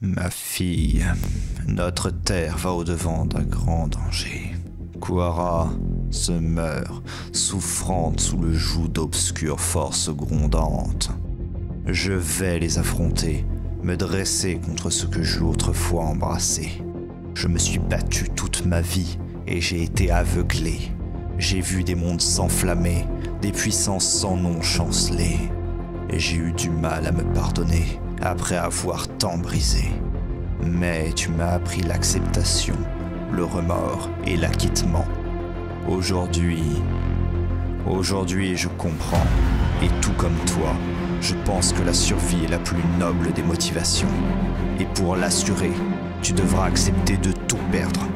Ma fille, notre terre va au-devant d'un grand danger. Kuara se meurt, souffrante sous le joug d'obscures forces grondantes. Je vais les affronter, me dresser contre ce que j'eus autrefois embrassé. Je me suis battu toute ma vie et j'ai été aveuglé. J'ai vu des mondes s'enflammer, des puissances sans nom chanceler. Et j'ai eu du mal à me pardonner après avoir tant brisé. Mais tu m'as appris l'acceptation, le remords et l'acquittement. Aujourd'hui, je comprends. Et tout comme toi, je pense que la survie est la plus noble des motivations. Et pour l'assurer, tu devras accepter de tout perdre.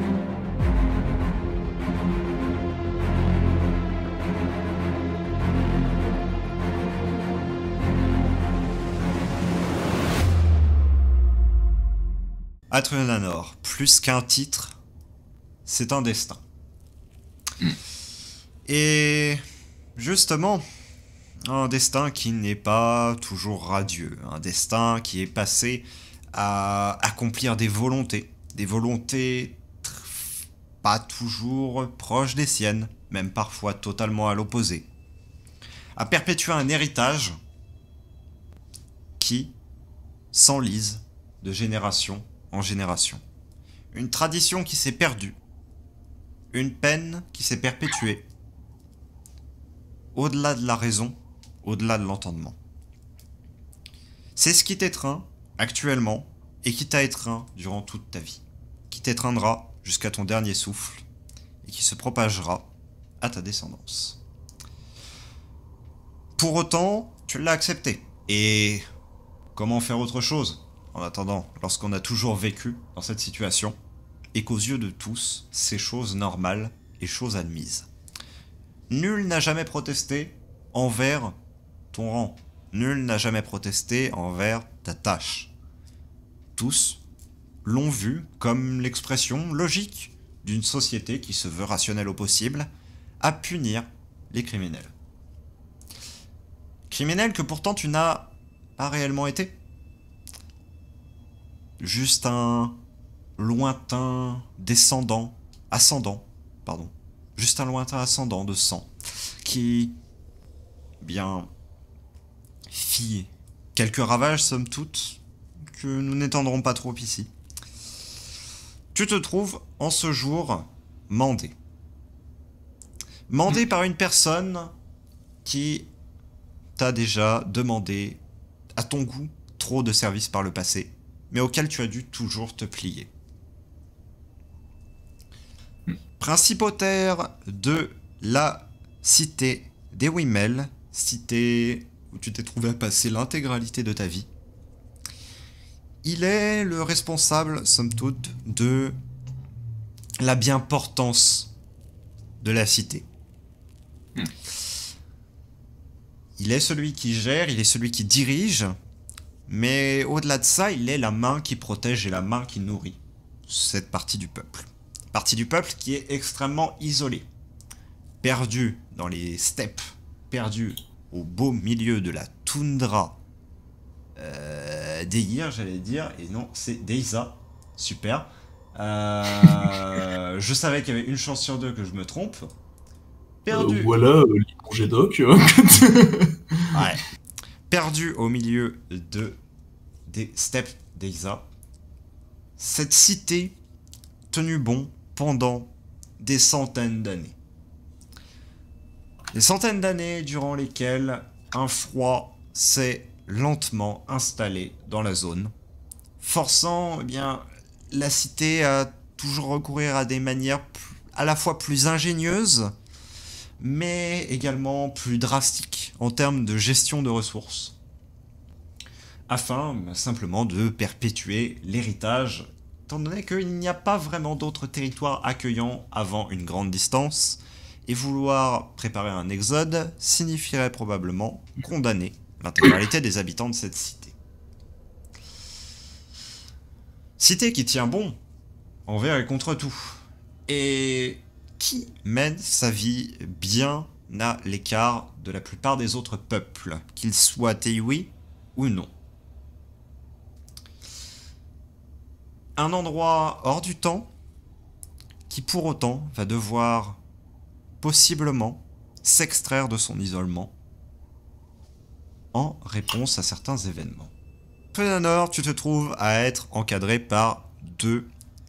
Atronanor, plus qu'un titre, c'est un destin. Et justement, un destin qui n'est pas toujours radieux, un destin qui est passé à accomplir des volontés pas toujours proches des siennes, même parfois totalement à l'opposé, à perpétuer un héritage qui s'enlise de génération en génération. Une tradition qui s'est perdue. Une peine qui s'est perpétuée. Au-delà de la raison, au-delà de l'entendement. C'est ce qui t'étreint actuellement et qui t'a étreint durant toute ta vie. Qui t'étreindra jusqu'à ton dernier souffle et qui se propagera à ta descendance. Pour autant, tu l'as accepté. Et comment faire autre chose ? En attendant, lorsqu'on a toujours vécu dans cette situation, et qu'aux yeux de tous, c'est chose normale et chose admise. Nul n'a jamais protesté envers ton rang. Nul n'a jamais protesté envers ta tâche. Tous l'ont vu comme l'expression logique d'une société qui se veut rationnelle au possible, à punir les criminels. Criminels que pourtant tu n'as pas réellement été. Juste un lointain ascendant, juste un lointain ascendant de sang, qui, bien, fit quelques ravages, somme toute, que nous n'étendrons pas trop ici. Tu te trouves, en ce jour, mandé. Mandé par une personne qui t'a déjà demandé, à ton goût, trop de services par le passé, mais auquel tu as dû toujours te plier. Principautaire de la cité des Wimel, cité où tu t'es trouvé à passer l'intégralité de ta vie, il est le responsable, somme toute, de la bien-portance de la cité. Il est celui qui gère, il est celui qui dirige, mais au-delà de ça, il est la main qui protège et la main qui nourrit cette partie du peuple. Partie du peuple qui est extrêmement isolée, perdue dans les steppes, perdue au beau milieu de la toundra d'Eyir, j'allais dire, et non, c'est d'Eiza, super. Je savais qu'il y avait une chance sur deux que je me trompe. Perdu. Voilà, lis mon jet doc. Ouais. Perdu au milieu des steppes d'Eiza. Cette cité tenue bon pendant des centaines d'années. Des centaines d'années durant lesquelles un froid s'est lentement installé dans la zone, forçant la cité à toujours recourir à des manières à la fois plus ingénieuses, mais également plus drastiques en termes de gestion de ressources, afin simplement de perpétuer l'héritage, étant donné qu'il n'y a pas vraiment d'autres territoires accueillants avant une grande distance, et vouloir préparer un exode signifierait probablement condamner l'intégralité des habitants de cette cité. Cité qui tient bon envers et contre tout, et qui mène sa vie bien à l'écart de la plupart des autres peuples, qu'ils soient Teiwi ou non. Un endroit hors du temps qui pour autant va devoir possiblement s'extraire de son isolement en réponse à certains événements. Féanor, tu te trouves à être encadré par 2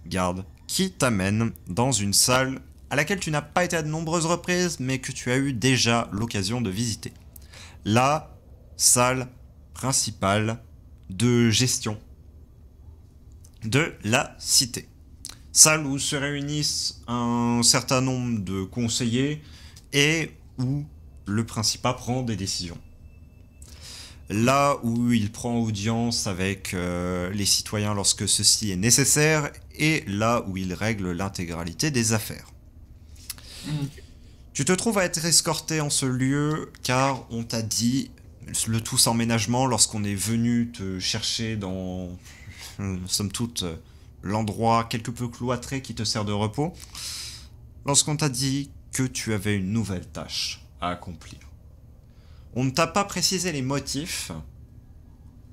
gardes qui t'amènent dans une salle à laquelle tu n'as pas été à de nombreuses reprises mais que tu as eu déjà l'occasion de visiter. La salle principale de gestion de la cité. Salle où se réunissent un certain nombre de conseillers et où le principat prend des décisions. Là où il prend audience avec les citoyens lorsque ceci est nécessaire et là où il règle l'intégralité des affaires. Tu te trouves à être escorté en ce lieu car on t'a dit, le tout sans ménagement, lorsqu'on est venu te chercher dans, somme toute, l'endroit quelque peu cloîtré qui te sert de repos, lorsqu'on t'a dit que tu avais une nouvelle tâche à accomplir. On ne t'a pas précisé les motifs,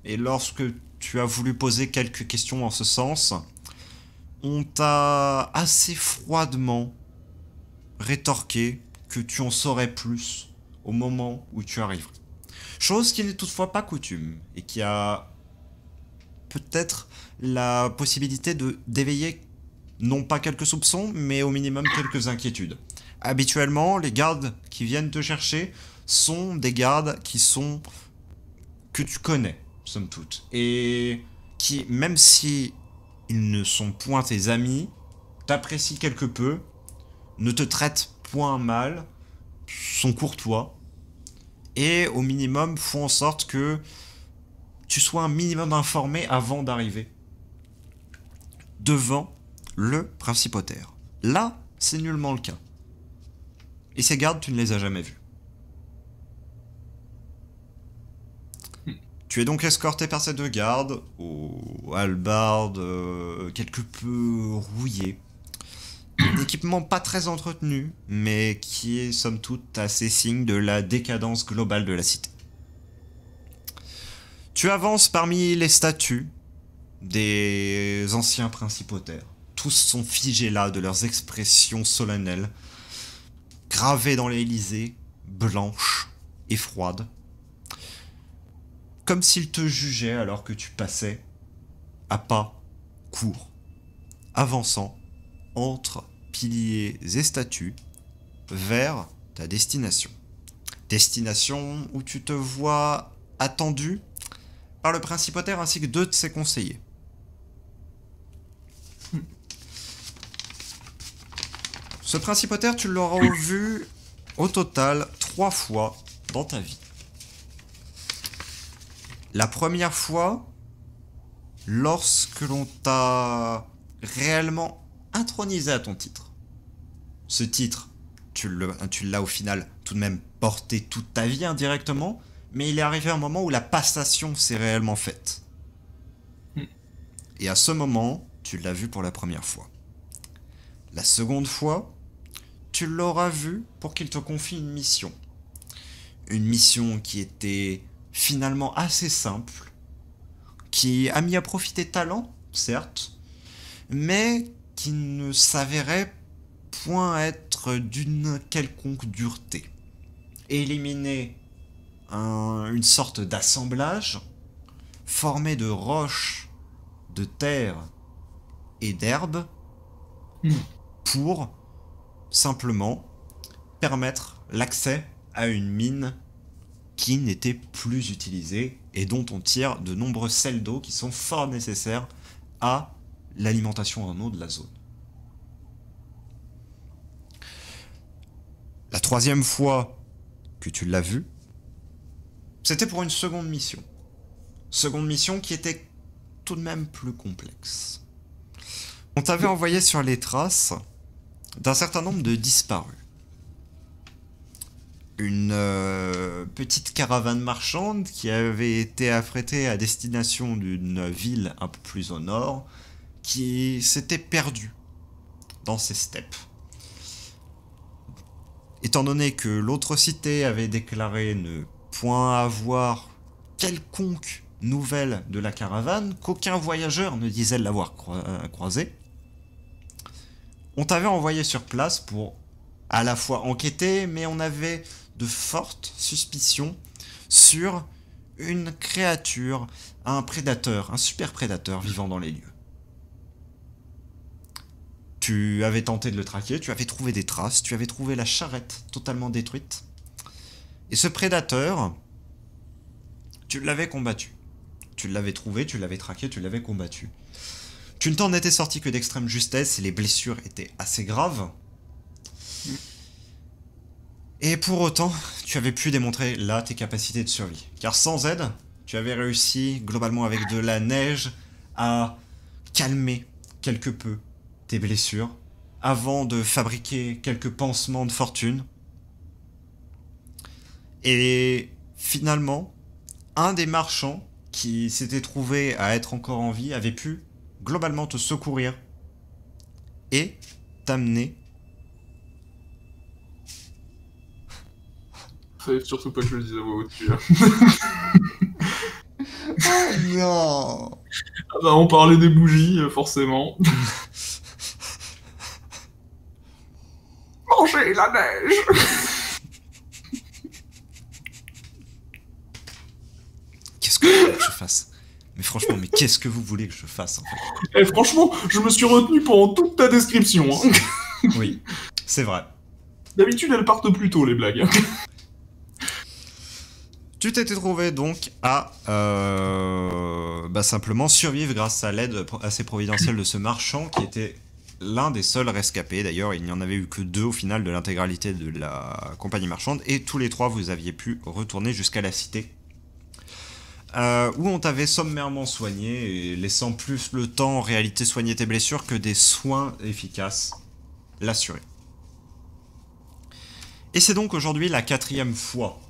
et lorsque tu as voulu poser quelques questions en ce sens, on t'a assez froidement rétorqué que tu en saurais plus au moment où tu arriverais. Chose qui n'est toutefois pas coutume, et qui a peut-être la possibilité d'éveiller non pas quelques soupçons, mais au minimum quelques inquiétudes. Habituellement, les gardes qui viennent te chercher sont des gardes que tu connais, somme toute, et qui, même si ils ne sont point tes amis, t'apprécient quelque peu, ne te traitent point mal, sont courtois, et au minimum font en sorte que tu sois un minimum informé avant d'arriver devant le principautaire. Là, c'est nullement le cas. Et ces gardes, tu ne les as jamais vus. Tu es donc escorté par ces 2 gardes, aux hallebardes quelque peu rouillées. Un équipement pas très entretenu, mais qui est somme toute assez signe de la décadence globale de la cité. Tu avances parmi les statues des anciens principautaires. Tous sont figés là de leurs expressions solennelles, gravées dans l'Élysée, blanches et froides, comme s'ils te jugeaient alors que tu passais à pas courts, avançant entre piliers et statues vers ta destination. Destination où tu te vois attendu par le principautaire ainsi que 2 de ses conseillers. Ce principautaire, tu l'auras vu au total 3 fois dans ta vie. La première fois, lorsque l'on t'a réellement intronisé à ton titre. Ce titre, tu l'as au final tout de même porté toute ta vie indirectement, mais il est arrivé un moment où la passation s'est réellement faite. Et à ce moment, tu l'as vu pour la première fois. La seconde fois, tu l'auras vu pour qu'il te confie une mission. Une mission qui était finalement assez simple, qui a mis à profit tes talents, certes, mais qui ne s'avérait point être d'une quelconque dureté. Éliminer une sorte d'assemblage formé de roches, de terre et d'herbes pour simplement permettre l'accès à une mine qui n'était plus utilisée et dont on tire de nombreux sels d'eau qui sont fort nécessaires à l'alimentation en eau de la zone. La troisième fois que tu l'as vu, c'était pour une seconde mission. Seconde mission qui était tout de même plus complexe. On t'avait envoyé sur les traces d'un certain nombre de disparus. Une petite caravane marchande qui avait été affrétée à destination d'une ville un peu plus au nord, qui s'était perdue dans ces steppes. Étant donné que l'autre cité avait déclaré ne point avoir quelconque nouvelles de la caravane qu'aucun voyageur ne disait l'avoir croisé. On t'avait envoyé sur place pour à la fois enquêter, mais on avait de fortes suspicions sur une créature, un prédateur, un super prédateur vivant dans les lieux. Tu avais tenté de le traquer, tu avais trouvé des traces, tu avais trouvé la charrette totalement détruite. Et ce prédateur, tu l'avais combattu. Tu l'avais trouvé, tu l'avais traqué, tu l'avais combattu. Tu ne t'en étais sorti que d'extrême justesse et les blessures étaient assez graves. Et pour autant, tu avais pu démontrer là tes capacités de survie. Car sans aide, tu avais réussi, globalement avec de la neige, à calmer quelque peu tes blessures, avant de fabriquer quelques pansements de fortune. Et finalement, un des marchands qui s'était trouvé à être encore en vie avait pu globalement te secourir et t'amener. Fallait surtout pas que je le dise à voix haute, tu vois. Oh non. Ah bah, on parlait des bougies, forcément. Manger la neige. Qu'est-ce que vous voulez que je fasse? Mais franchement, mais qu'est-ce que vous voulez que je fasse en fait? Eh, franchement, je me suis retenu pendant toute ta description. Hein. Oui, c'est vrai. D'habitude, elles partent plus tôt, les blagues. Tu t'étais trouvé donc à simplement survivre grâce à l'aide assez providentielle de ce marchand qui était l'un des seuls rescapés. D'ailleurs, il n'y en avait eu que 2 au final de l'intégralité de la compagnie marchande et tous les 3 vous aviez pu retourner jusqu'à la cité. Où on t'avait sommairement soigné et laissant plus le temps en réalité soigner tes blessures que des soins efficaces l'assuraient. Et c'est donc aujourd'hui la 4e fois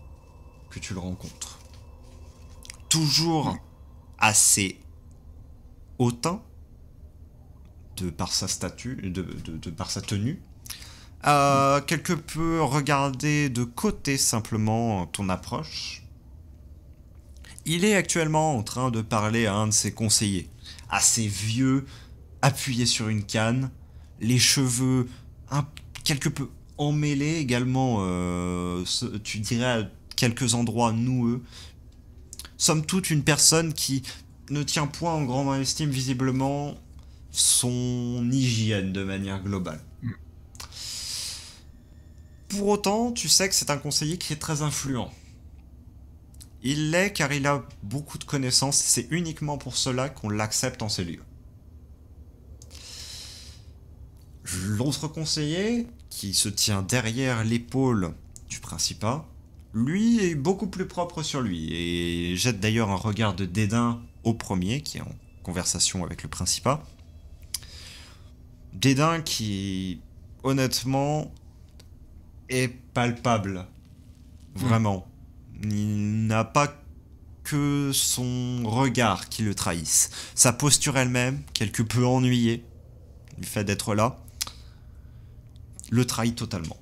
que tu le rencontres. Toujours assez hautain de par sa de par sa tenue. Quelque peu regarder de côté simplement ton approche. Il est actuellement en train de parler à un de ses conseillers, assez vieux, appuyé sur une canne, les cheveux quelque peu emmêlés également, tu dirais à quelques endroits noueux. Somme toute une personne qui ne tient point en grande estime visiblement son hygiène de manière globale. Pour autant, tu sais que c'est un conseiller qui est très influent. Il l'est car il a beaucoup de connaissances et c'est uniquement pour cela qu'on l'accepte en ces lieux. L'autre conseiller, qui se tient derrière l'épaule du principat, lui est beaucoup plus propre sur lui et jette d'ailleurs un regard de dédain au premier qui est en conversation avec le principat. Dédain qui, honnêtement, est palpable. Vraiment. Il n'a pas que son regard qui le trahisse. Sa posture elle-même, quelque peu ennuyée du fait d'être là, le trahit totalement.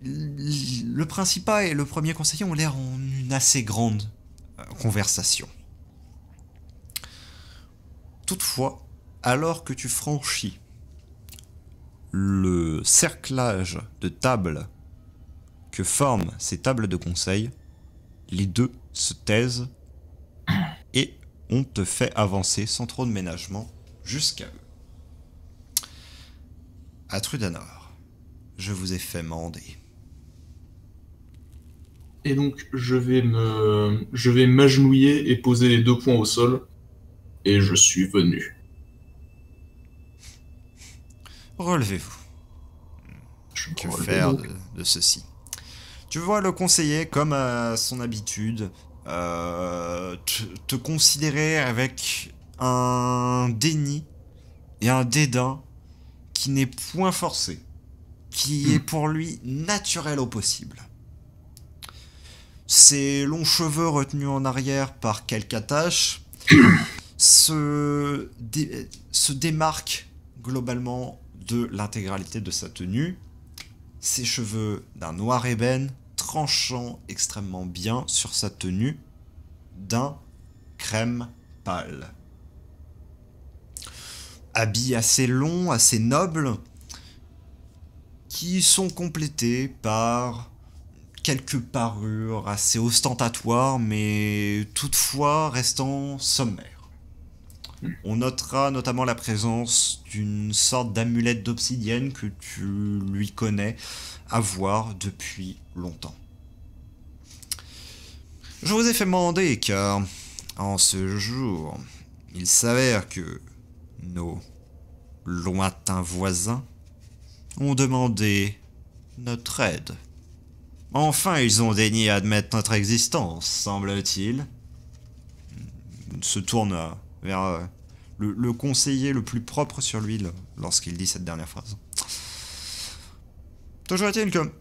Le principat et le premier conseiller ont l'air en une assez grande conversation. Toutefois, alors que tu franchis le cerclage de tables que forment ces tables de conseil, les deux se taisent et on te fait avancer sans trop de ménagement jusqu'à eux. À Trudanor, je vous ai fait mander. Et donc, je vais m'agenouiller et poser les 2 poings au sol. Et je suis venu. Relevez-vous. Que faire de ceci? Tu vois le conseiller, comme à son habitude, te considérer avec un déni et un dédain qui n'est point forcé, qui est pour lui naturel au possible. Ses longs cheveux retenus en arrière par quelques attaches se démarquent globalement de l'intégralité de sa tenue. Ses cheveux d'un noir ébène, tranchant extrêmement bien sur sa tenue d'un crème pâle. Habits assez longs, assez nobles, qui sont complétés par quelques parures assez ostentatoires, mais toutefois restant sommaires. On notera notamment la présence d'une sorte d'amulette d'obsidienne que tu lui connais avoir depuis longtemps. Je vous ai fait demander car, en ce jour, il s'avère que nos lointains voisins ont demandé notre aide. Enfin, ils ont daigné admettre notre existence, semble-t-il. Il se tourne vers le conseiller le plus propre sur lui lorsqu'il dit cette dernière phrase. Toujours est-il que...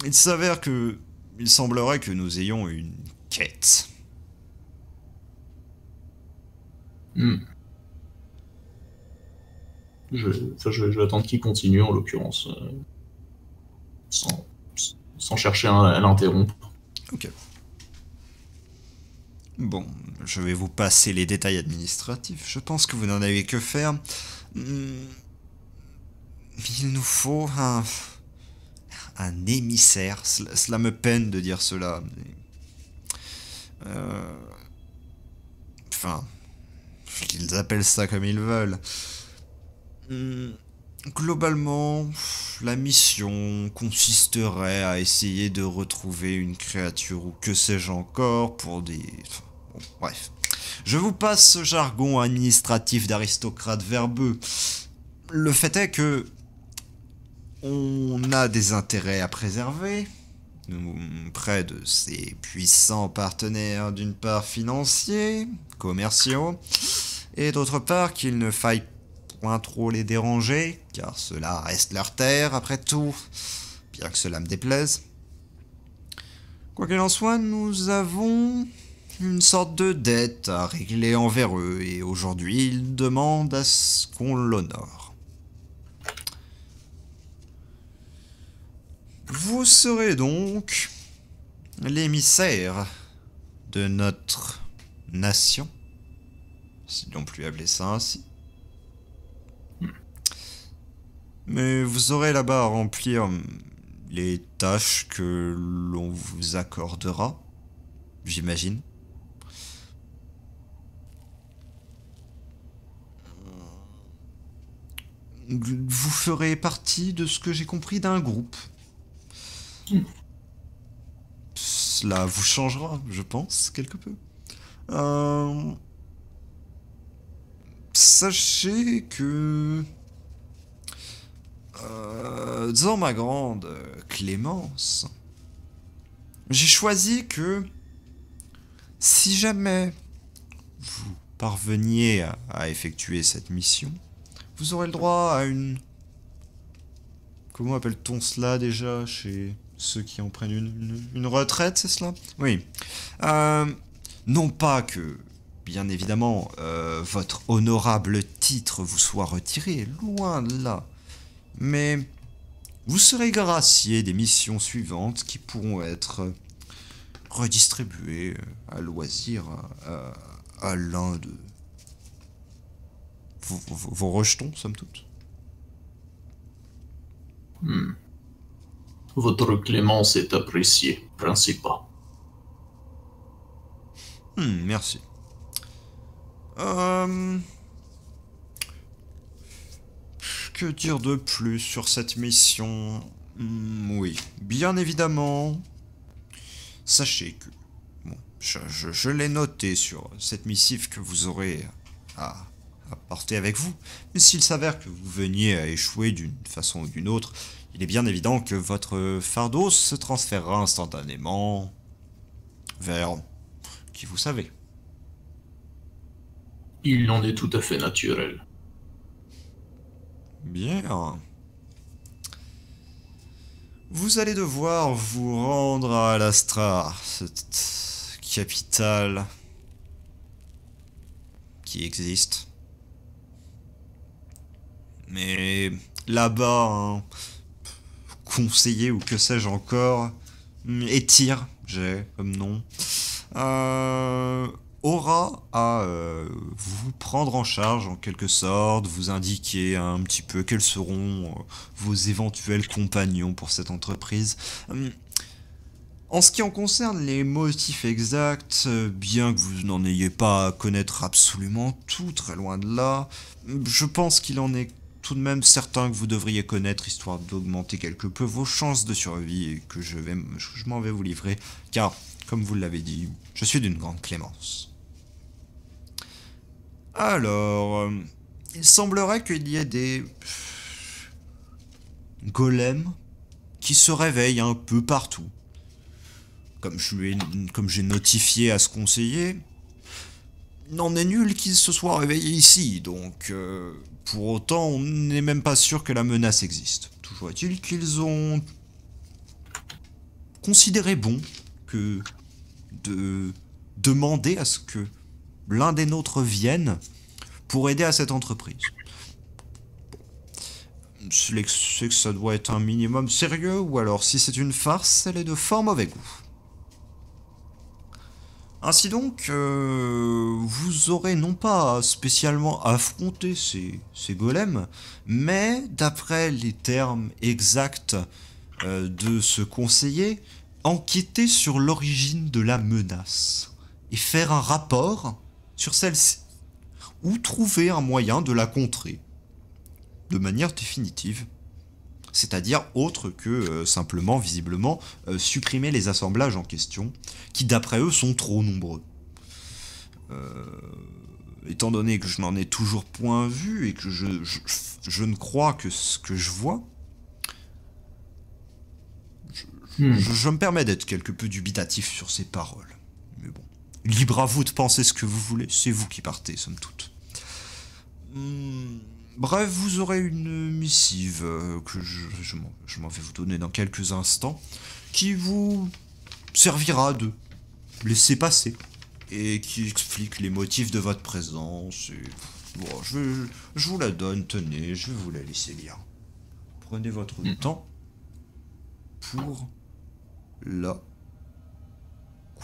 Il s'avère que... Il semblerait que nous ayons une quête. Je vais attendre qu'il continue, en l'occurrence, sans chercher à l'interrompre. Ok. Bon, je vais vous passer les détails administratifs. Je pense que vous n'en avez que faire. Il nous faut un émissaire. Cela me peine de dire cela. Enfin, qu'ils appellent ça comme ils veulent. Globalement, la mission consisterait à essayer de retrouver une créature ou que sais-je encore pour des... Bon, bref. Je vous passe ce jargon administratif d'aristocrate verbeux. Le fait est que on a des intérêts à préserver près de ces puissants partenaires, d'une part financiers, commerciaux, et d'autre part qu'il ne faille point trop les déranger, car cela reste leur terre après tout, bien que cela me déplaise. Quoi qu'il en soit, nous avons une sorte de dette à régler envers eux, et aujourd'hui ils demandent à ce qu'on l'honore. Vous serez donc l'émissaire de notre nation, si l'on peut appeler ça ainsi. Mais vous aurez là-bas à remplir les tâches que l'on vous accordera, j'imagine. Vous ferez partie de ce que j'ai compris d'un groupe. Cela vous changera, je pense, quelque peu. Sachez que... dans ma grande clémence, j'ai choisi que si jamais vous parveniez à effectuer cette mission, vous aurez le droit à une... Comment appelle-t-on cela déjà chez ceux qui en prennent une retraite, c'est cela? Oui. Non pas que, bien évidemment, votre honorable titre vous soit retiré, loin de là. Mais vous serez gracié des missions suivantes qui pourront être redistribuées à loisir à l'un de vos rejetons, somme toute. Votre clémence est appréciée, principal. Merci. Que dire de plus sur cette mission? Oui, bien évidemment. Sachez que... Bon, je l'ai noté sur cette missive que vous aurez à porter avec vous. Mais s'il s'avère que vous veniez à échouer d'une façon ou d'une autre, il est bien évident que votre fardeau se transférera instantanément vers qui vous savez. Il en est tout à fait naturel. Bien. Vous allez devoir vous rendre à Alastra, cette capitale qui existe. Mais là-bas, un conseiller ou que sais-je encore, Étire, j'ai comme nom, Euh, aura à vous prendre en charge en quelque sorte, vous indiquer un petit peu quels seront vos éventuels compagnons pour cette entreprise. En ce qui en concerne les motifs exacts, bien que vous n'en ayez pas à connaître absolument tout, très loin de là, je pense qu'il en est tout de même certain que vous devriez connaître, histoire d'augmenter quelque peu vos chances de survie, et que je m'en vais vous livrer, car, comme vous l'avez dit, je suis d'une grande clémence. Alors, il semblerait qu'il y ait des golems qui se réveillent un peu partout. Comme j'ai notifié à ce conseiller, n'en est nul qu'il se soit réveillé ici, donc pour autant on n'est même pas sûr que la menace existe. Toujours est-il qu'ils ont considéré bon que de demander à ce que l'un des nôtres vienne pour aider à cette entreprise. C'est que ça doit être un minimum sérieux, ou alors si c'est une farce, elle est de fort mauvais goût. Ainsi donc, vous aurez non pas spécialement affronté ces golems, mais d'après les termes exacts de ce conseiller, enquêter sur l'origine de la menace et faire un rapport sur celle-ci, ou trouver un moyen de la contrer de manière définitive. C'est-à-dire autre que simplement, visiblement, supprimer les assemblages en question, qui d'après eux sont trop nombreux. Étant donné que je n'en ai toujours point vu, et que je ne crois que ce que je vois, je me permets d'être quelque peu dubitatif sur ces paroles. Mais bon, libre à vous de penser ce que vous voulez, c'est vous qui partez, somme toute. Bref, vous aurez une missive que je m'en vais vous donner dans quelques instants, qui vous servira de laisser passer, et qui explique les motifs de votre présence. Et... bon, je vous la donne, tenez, je vais vous la laisser lire. Prenez votre temps pour la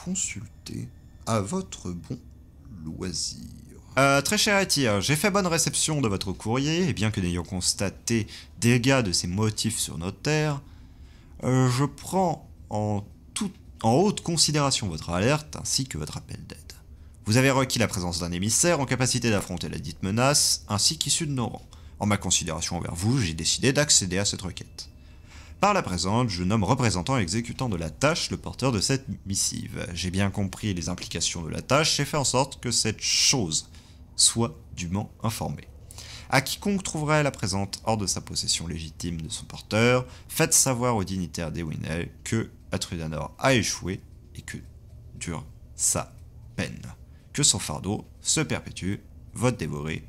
consulter à votre bon loisir. Très cher Etyr, j'ai fait bonne réception de votre courrier, et bien que n'ayant constaté dégâts de ces motifs sur nos terres, je prends en haute considération votre alerte ainsi que votre appel d'aide. Vous avez requis la présence d'un émissaire en capacité d'affronter la dite menace, ainsi qu'issu de nos rangs. En ma considération envers vous, j'ai décidé d'accéder à cette requête. Par la présente, je nomme représentant et exécutant de la tâche le porteur de cette missive. J'ai bien compris les implications de la tâche et fait en sorte que cette chose soit dûment informé. À quiconque trouverait la présente hors de sa possession légitime de son porteur, faites savoir aux dignitaires d'Ewinel que Atrudanor a échoué et que dure sa peine. Que son fardeau se perpétue, vote dévoré,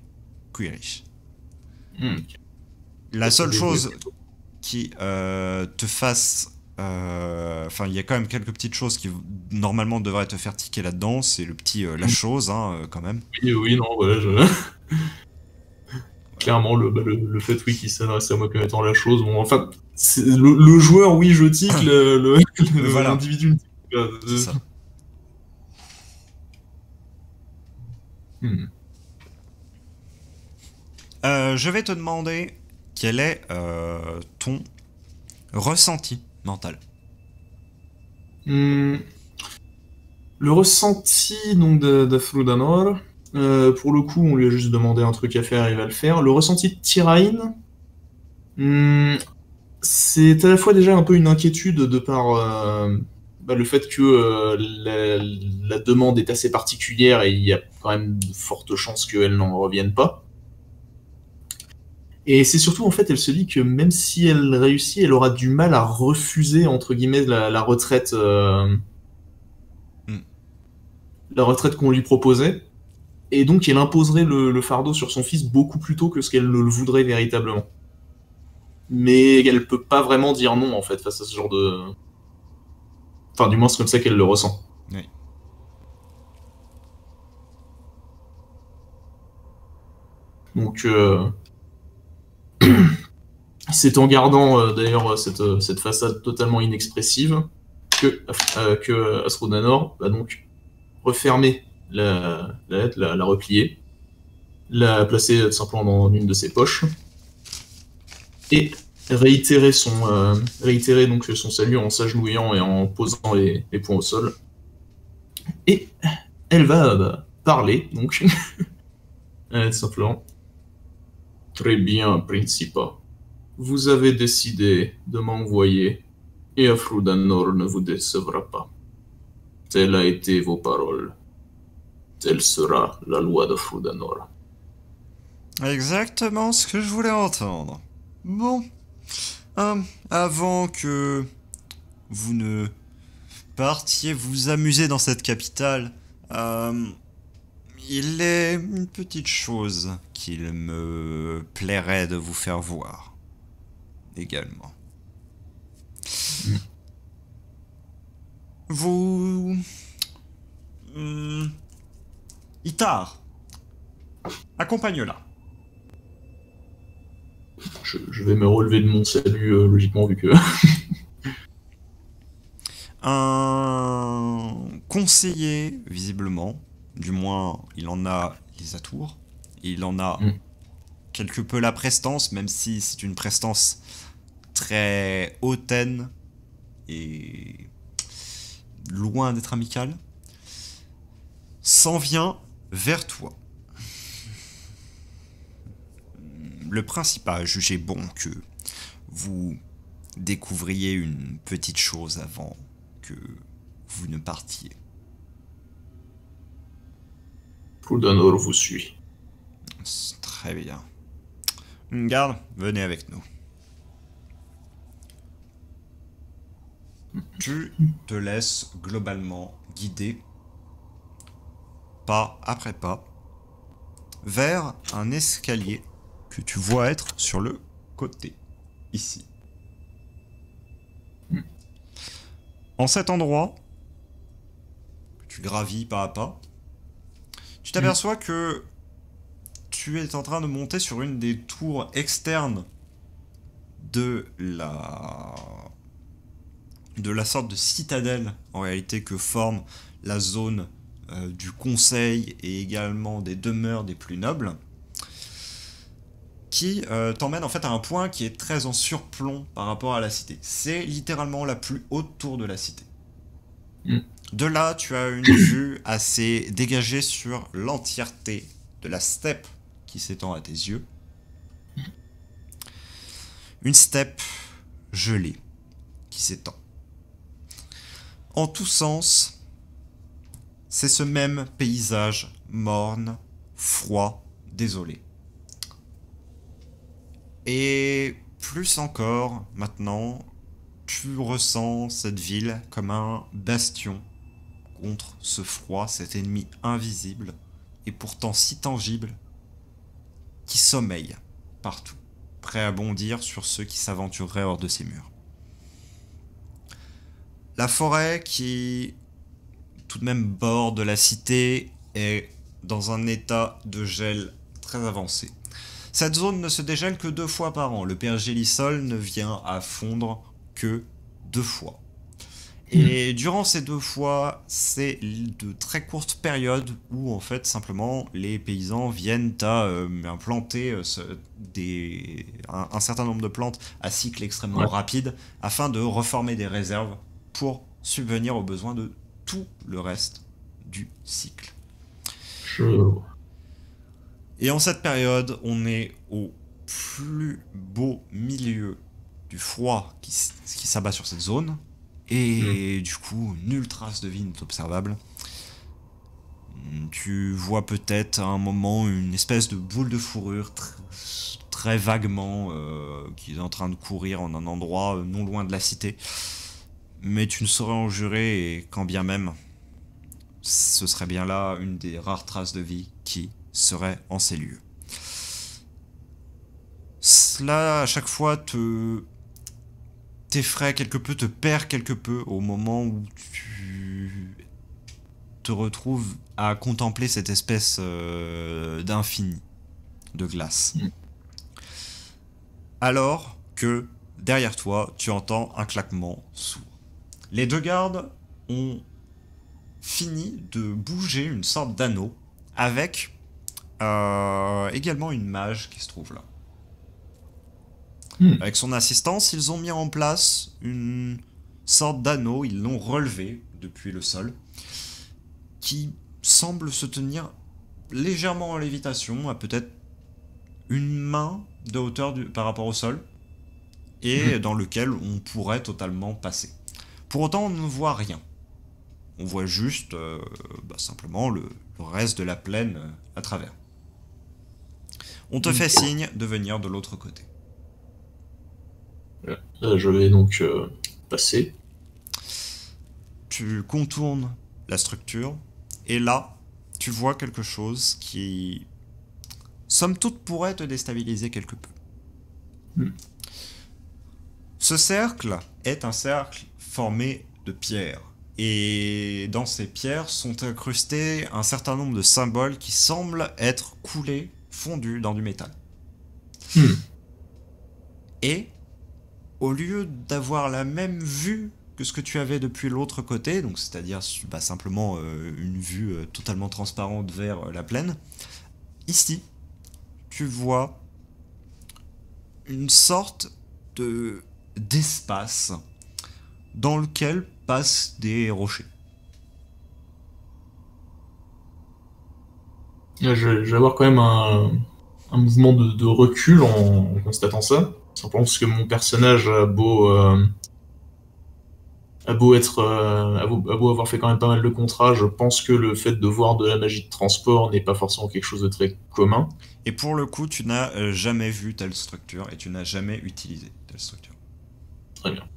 Quirish. La seule chose qui te fasse... Enfin, il y a quand même quelques petites choses qui normalement devraient te faire tiquer là-dedans. C'est le petit la chose, hein, quand même. Oui, non, voilà, clairement, le fait, oui, qu'il s'adresse à moi comme étant la chose. Bon, enfin, le joueur, oui, je tique, voilà. l'individu. C'est ça. Je vais te demander quel est ton ressenti mental. Le ressenti donc d'Afrudanor, pour le coup, on lui a juste demandé un truc à faire, il va le faire. Le ressenti de Tyrain, c'est à la fois déjà un peu une inquiétude de par le fait que la demande est assez particulière et il y a quand même de fortes chances qu'elle n'en revienne pas. Et c'est surtout, en fait, elle se dit que même si elle réussit, elle aura du mal à refuser, entre guillemets, la retraite, la retraite qu'on lui proposait. Et donc, elle imposerait le fardeau sur son fils beaucoup plus tôt que ce qu'elle ne le voudrait véritablement. Mais elle peut pas vraiment dire non, en fait, face à ce genre de... Enfin, du moins, c'est comme ça qu'elle le ressent. Oui. Donc... c'est en gardant d'ailleurs cette façade totalement inexpressive que Astrodanor va donc refermer la lettre, la replier, la placer tout simplement dans une de ses poches, et réitérer donc son salut en s'agenouillant et en posant les poings au sol. Et elle va parler, donc, tout simplement. Très bien, Principa. Vous avez décidé de m'envoyer, et Afrudanor ne vous décevra pas. Telle a été vos paroles. Telle sera la loi de Frudanor. Exactement ce que je voulais entendre. Bon. Avant que vous ne partiez vous amuser dans cette capitale, il est une petite chose qu'il me plairait de vous faire voir. Également. Vous... Itar, accompagne-la. Je vais me relever de mon salut, logiquement, vu que... Un conseiller, visiblement, du moins il en a les atours, il en a quelque peu la prestance, même si c'est une prestance très hautaine et loin d'être amicale, s'en vient vers toi. Le principal a jugé bon que vous découvriez une petite chose avant que vous ne partiez. Frudanor vous suit. Très bien. Garde, venez avec nous. Tu te laisses globalement guider, pas après pas, vers un escalier que tu vois être sur le côté, ici. En cet endroit, tu gravis pas à pas, tu t'aperçois que tu es en train de monter sur une des tours externes de la sorte de citadelle, en réalité, que forme la zone du conseil et également des demeures des plus nobles, qui t'emmène en fait à un point qui est très en surplomb par rapport à la cité. C'est littéralement la plus haute tour de la cité. De là, tu as une vue assez dégagée sur l'entièreté de la steppe qui s'étend à tes yeux. Une steppe gelée qui s'étend. En tous sens, c'est ce même paysage morne, froid, désolé. Et plus encore, maintenant, tu ressens cette ville comme un bastion contre ce froid, cet ennemi invisible et pourtant si tangible, qui sommeille partout, prêt à bondir sur ceux qui s'aventureraient hors de ses murs. La forêt qui, tout de même, borde la cité est dans un état de gel très avancé. Cette zone ne se dégèle que 2 fois par an. Le pergélisol ne vient à fondre que 2 fois. Et durant ces 2 fois, c'est de très courtes périodes où, en fait, simplement, les paysans viennent à planter un certain nombre de plantes à cycle extrêmement rapide afin de reformer des réserves pour subvenir aux besoins de tout le reste du cycle. Et en cette période, on est au plus beau milieu du froid qui s'abat sur cette zone. Et du coup, nulle trace de vie n'est observable. Tu vois peut-être à un moment une espèce de boule de fourrure très vaguement qui est en train de courir en un endroit non loin de la cité. Mais tu ne saurais en jurer, et quand bien même, ce serait bien là une des rares traces de vie qui serait en ces lieux. Cela, à chaque fois, t'effraie quelque peu, te perd quelque peu au moment où tu te retrouves à contempler cette espèce d'infini de glace. Alors que, derrière toi, tu entends un claquement sourd. Les 2 gardes ont finit de bouger une sorte d'anneau avec également une mage qui se trouve là. Avec son assistance, ils ont mis en place une sorte d'anneau, ils l'ont relevé depuis le sol, qui semble se tenir légèrement en lévitation, à peut-être une main de hauteur par rapport au sol, et dans lequel on pourrait totalement passer. Pour autant, on ne voit rien. On voit juste simplement le reste de la plaine à travers. On te fait signe de venir de l'autre côté. Je vais donc passer. Tu contournes la structure, et là, tu vois quelque chose qui, somme toute, pourrait te déstabiliser quelque peu. Ce cercle est un cercle formé de pierres. Et dans ces pierres sont incrustés un certain nombre de symboles qui semblent être coulés, fondus dans du métal. Et, au lieu d'avoir la même vue que ce que tu avais depuis l'autre côté, donc c'est-à-dire simplement une vue totalement transparente vers la plaine, ici, tu vois une sorte d'espace dans lequel passent des rochers. Je vais avoir quand même un mouvement de recul en constatant ça. Simplement parce que mon personnage a beau avoir fait quand même pas mal de contrats, je pense que le fait de voir de la magie de transport n'est pas forcément quelque chose de très commun. Et pour le coup, tu n'as jamais vu telle structure et tu n'as jamais utilisé telle structure. Très bien.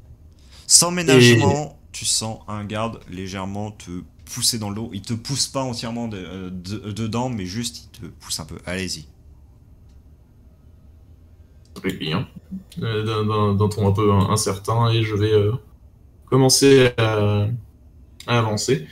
Sans ménagement, tu sens un garde légèrement te pousser dans l'eau. Il te pousse pas entièrement dedans, mais juste il te pousse un peu. Allez-y. Très bien. D'un ton un peu incertain, et je vais commencer à avancer.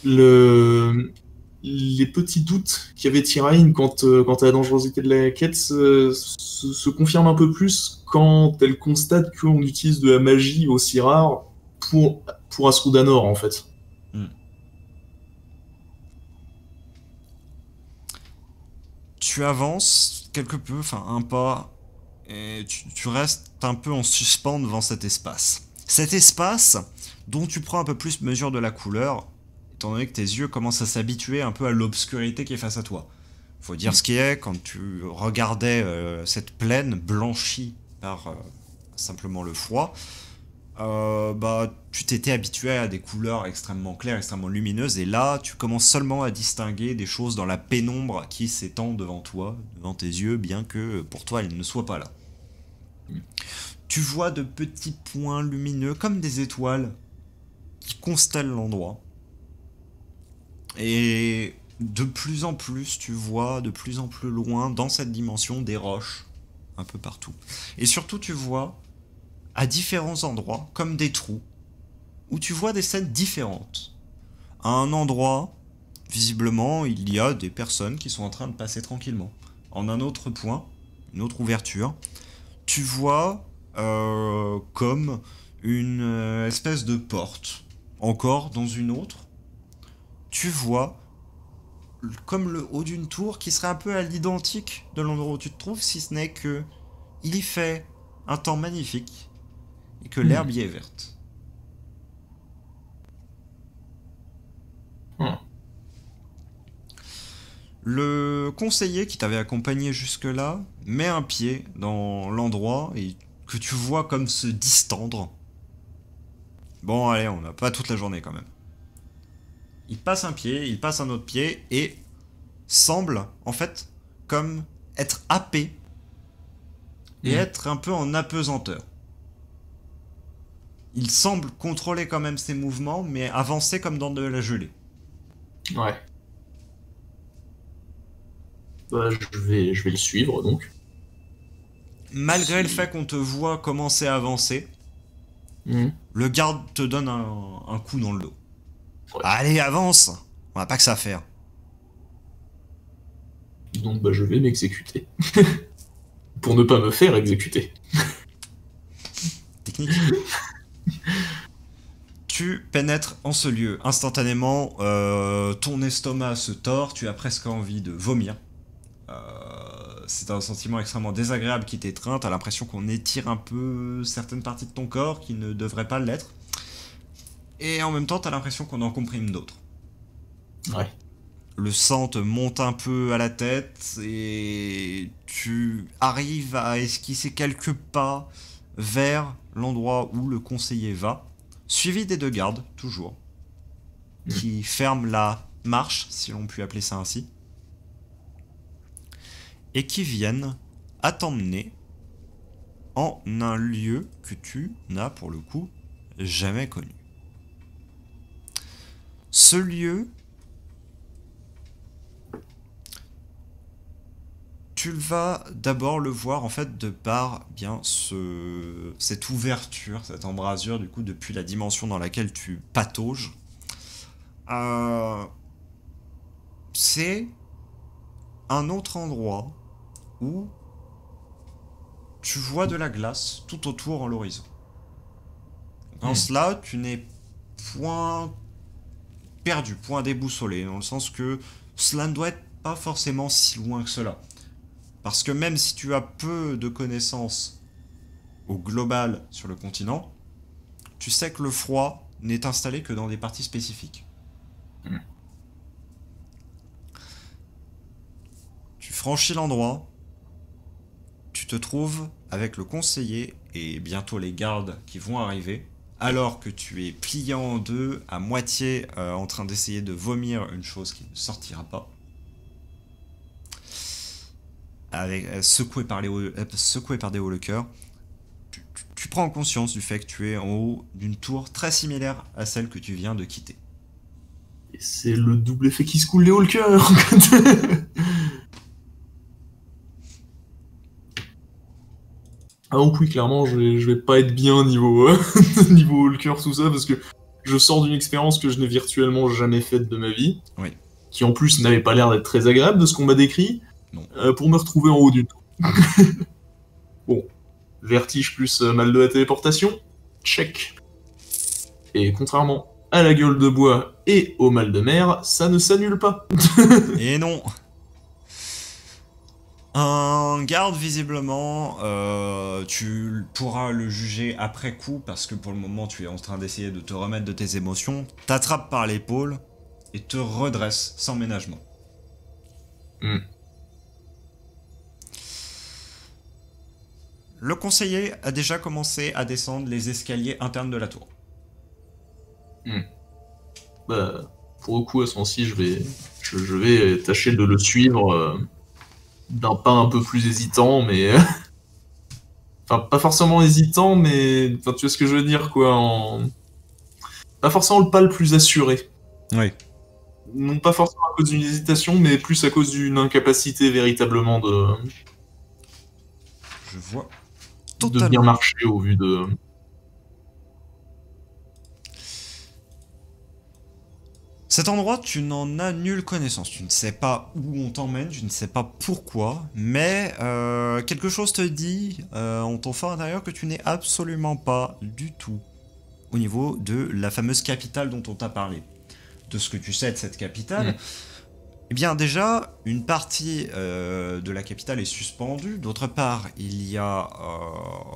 Les petits doutes qu'avait Tyrain quant à la dangerosité de la quête se confirment un peu plus quand elle constate qu'on utilise de la magie aussi rare pour Asrudanor, en fait. Tu avances quelque peu, un pas, et tu restes un peu en suspens devant cet espace. Cet espace, dont tu prends un peu plus mesure de la couleur, étant donné que tes yeux commencent à s'habituer un peu à l'obscurité qui est face à toi. Faut dire ce qui est, quand tu regardais cette plaine blanchie par simplement le froid, tu t'étais habitué à des couleurs extrêmement claires, extrêmement lumineuses, et là, tu commences seulement à distinguer des choses dans la pénombre qui s'étend devant toi, devant tes yeux, bien que pour toi, elle ne soit pas là. Tu vois de petits points lumineux, comme des étoiles, qui constellent l'endroit. Et de plus en plus, tu vois de plus en plus loin, dans cette dimension, des roches, un peu partout. Et surtout, tu vois, à différents endroits, comme des trous, où tu vois des scènes différentes. À un endroit, visiblement, il y a des personnes qui sont en train de passer tranquillement. En un autre point, une autre ouverture, tu vois comme une espèce de porte. Encore dans une autre, tu vois comme le haut d'une tour qui serait un peu à l'identique de l'endroit où tu te trouves, si ce n'est que il y fait un temps magnifique et que l'herbe y est verte. Le conseiller qui t'avait accompagné jusque-là met un pied dans l'endroit et que tu vois comme se distendre. Bon, allez, on n'a pas toute la journée quand même. Il passe un pied, il passe un autre pied et semble, en fait, comme être happé et être un peu en apesanteur. Il semble contrôler quand même ses mouvements, mais avancer comme dans de la gelée. Ouais. Je vais le suivre, donc. Malgré le fait qu'on te voit commencer à avancer, le garde te donne un coup dans le dos. Ouais. Allez, avance! On n'a pas que ça à faire. Donc je vais m'exécuter. Pour ne pas me faire exécuter. Technique. Tu pénètres en ce lieu. Instantanément, ton estomac se tord, tu as presque envie de vomir. C'est un sentiment extrêmement désagréable qui t'étreint, t'as l'impression qu'on étire un peu certaines parties de ton corps qui ne devraient pas l'être. Et en même temps, t'as l'impression qu'on en comprime d'autres. Ouais. Le sang te monte un peu à la tête et tu arrives à esquisser quelques pas vers l'endroit où le conseiller va, suivi des 2 gardes, toujours, qui ferment la marche, si l'on peut appeler ça ainsi, et qui viennent à t'emmener en un lieu que tu n'as pour le coup jamais connu. Ce lieu, tu vas d'abord le voir en fait de par bien cette ouverture, cette embrasure du coup depuis la dimension dans laquelle tu patauges. C'est un autre endroit où tu vois de la glace tout autour en l'horizon. En cela, tu n'es point perdu, point déboussolé, dans le sens que cela ne doit être pas forcément si loin que cela. Parce que même si tu as peu de connaissances au global sur le continent, tu sais que le froid n'est installé que dans des parties spécifiques. Tu franchis l'endroit, tu te trouves avec le conseiller et bientôt les gardes qui vont arriver, alors que tu es plié en 2, à moitié en train d'essayer de vomir une chose qui ne sortira pas. Secoué par des hauts le cœur, tu prends conscience du fait que tu es en haut d'une tour très similaire à celle que tu viens de quitter. Et c'est le double effet qui se coule les hauts le cœur. Ah donc oui, clairement, je vais pas être bien niveau niveau haut le cœur, tout ça, parce que je sors d'une expérience que je n'ai virtuellement jamais faite de ma vie, Oui. qui en plus n'avait pas l'air d'être très agréable de ce qu'on m'a décrit. Non. Pour me retrouver en haut d'une tour. Bon, vertige plus mal de la téléportation, check. Et contrairement à la gueule de bois et au mal de mer, ça ne s'annule pas. Et non. Un garde, visiblement, tu pourras le juger après coup, parce que pour le moment tu es en train d'essayer de te remettre de tes émotions, t'attrape par l'épaule et te redresse sans ménagement. Le conseiller a déjà commencé à descendre les escaliers internes de la tour. Bah, pour le coup, à ce moment-ci, je vais tâcher de le suivre d'un pas un peu plus hésitant, mais... Enfin, pas forcément hésitant, mais... Enfin, tu vois ce que je veux dire, quoi, pas forcément le pas le plus assuré. Oui. Non pas forcément à cause d'une hésitation, mais plus à cause d'une incapacité véritablement de... Je vois de bien marcher au vu de... Cet endroit, tu n'en as nulle connaissance. Tu ne sais pas où on t'emmène, tu ne sais pas pourquoi, mais quelque chose te dit en ton fort intérieur que tu n'es absolument pas du tout au niveau de la fameuse capitale dont on t'a parlé. De ce que tu sais de cette capitale, eh bien déjà, une partie de la capitale est suspendue. D'autre part, il y a...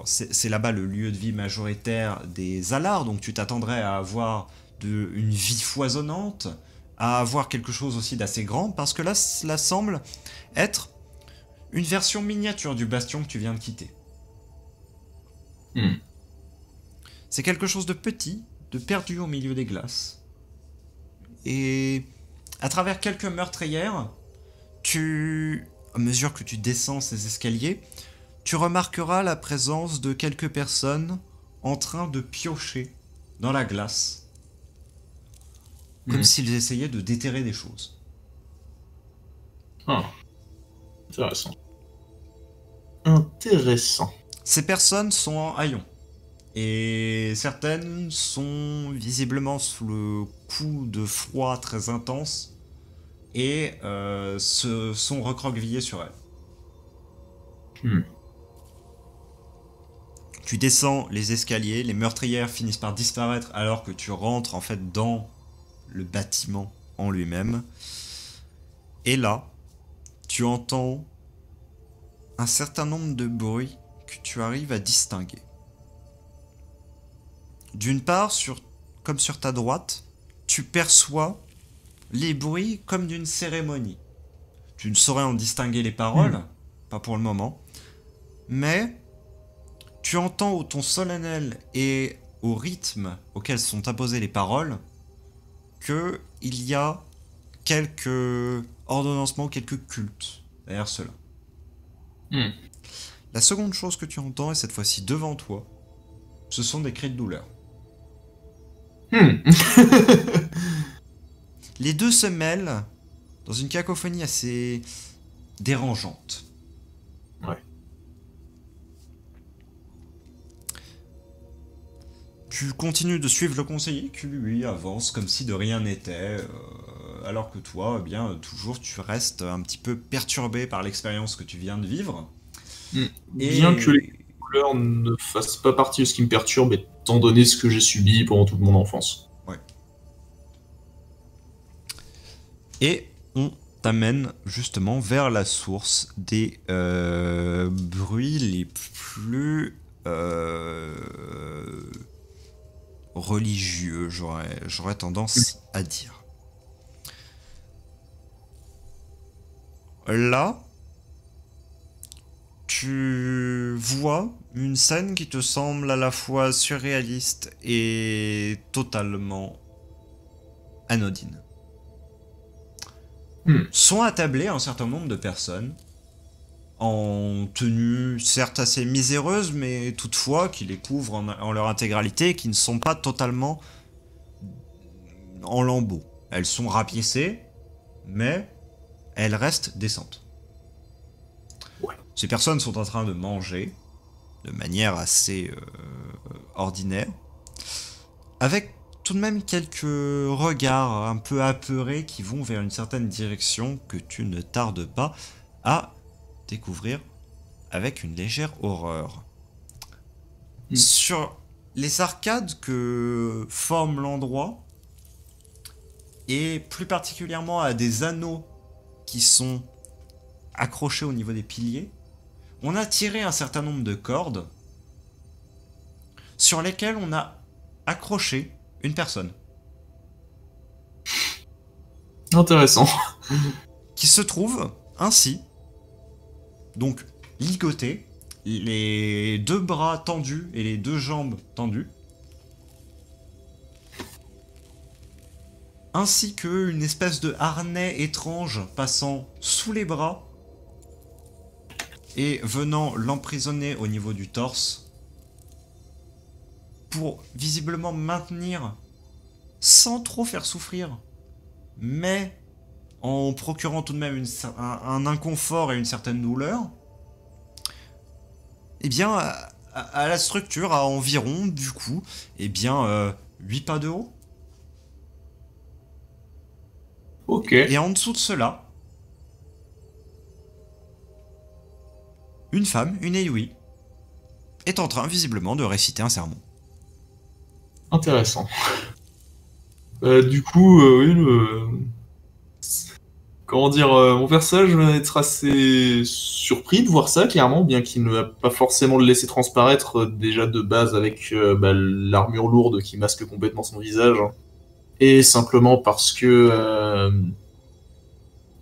c'est là-bas le lieu de vie majoritaire des Alars, donc tu t'attendrais à avoir une vie foisonnante, à avoir quelque chose aussi d'assez grand, parce que là, cela semble être une version miniature du bastion que tu viens de quitter. C'est quelque chose de petit, de perdu au milieu des glaces. Et à travers quelques meurtrières, à mesure que tu descends ces escaliers, tu remarqueras la présence de quelques personnes en train de piocher dans la glace, comme s'ils essayaient de déterrer des choses. Ah, intéressant. Intéressant. Ces personnes sont en haillons. Et certaines sont visiblement sous le coup de froid très intense et se sont recroquevillées sur elles. Tu descends les escaliers, les meurtrières finissent par disparaître alors que tu rentres en fait dans le bâtiment en lui-même. Et là, tu entends un certain nombre de bruits que tu arrives à distinguer. D'une part, comme sur ta droite, tu perçois les bruits comme d'une cérémonie. Tu ne saurais en distinguer les paroles, pas pour le moment, mais tu entends au ton solennel et au rythme auquel sont apposées les paroles qu'il y a quelques ordonnancements, quelques cultes derrière cela. La seconde chose que tu entends, et cette fois-ci devant toi, ce sont des cris de douleur. Les deux se mêlent dans une cacophonie assez dérangeante. Ouais. Tu continues de suivre le conseiller qui lui avance comme si de rien n'était, alors que toi, eh bien, toujours tu restes un petit peu perturbé par l'expérience que tu viens de vivre. Bien que les couleurs ne fassent pas partie de ce qui me perturbe, étant donné ce que j'ai subi pendant toute mon enfance. Ouais. Et on t'amène justement vers la source des bruits les plus religieux, j'aurais tendance à dire. Là, tu vois une scène qui te semble à la fois surréaliste et totalement anodine. Sont attablés un certain nombre de personnes en tenue certes assez miséreuse, mais toutefois qui les couvrent en leur intégralité et qui ne sont pas totalement en lambeaux. Elles sont rapiécées, mais elles restent décentes. Ouais. Ces personnes sont en train de manger de manière assez ordinaire, avec tout de même quelques regards un peu apeurés qui vont vers une certaine direction que tu ne tardes pas à découvrir avec une légère horreur. Sur les arcades que forme l'endroit, et plus particulièrement à des anneaux qui sont accrochés au niveau des piliers, on a tiré un certain nombre de cordes sur lesquelles on a accroché une personne. Intéressant. Qui se trouve ainsi, donc ligoté, les deux bras tendus et les deux jambes tendues, ainsi qu'une espèce de harnais étrange passant sous les bras et venant l'emprisonner au niveau du torse pour visiblement maintenir sans trop faire souffrir, mais en procurant tout de même un inconfort et une certaine douleur, eh bien, à la structure, à environ, du coup, eh bien, 8 pas de haut. Ok. Et en dessous de cela, une femme, une Eiyui, est en train, visiblement, de réciter un sermon. Intéressant. Du coup, oui, comment dire, mon personnage va être assez surpris de voir ça, clairement, bien qu'il ne va pas forcément le laisser transparaître déjà de base avec l'armure lourde qui masque complètement son visage. Et simplement parce que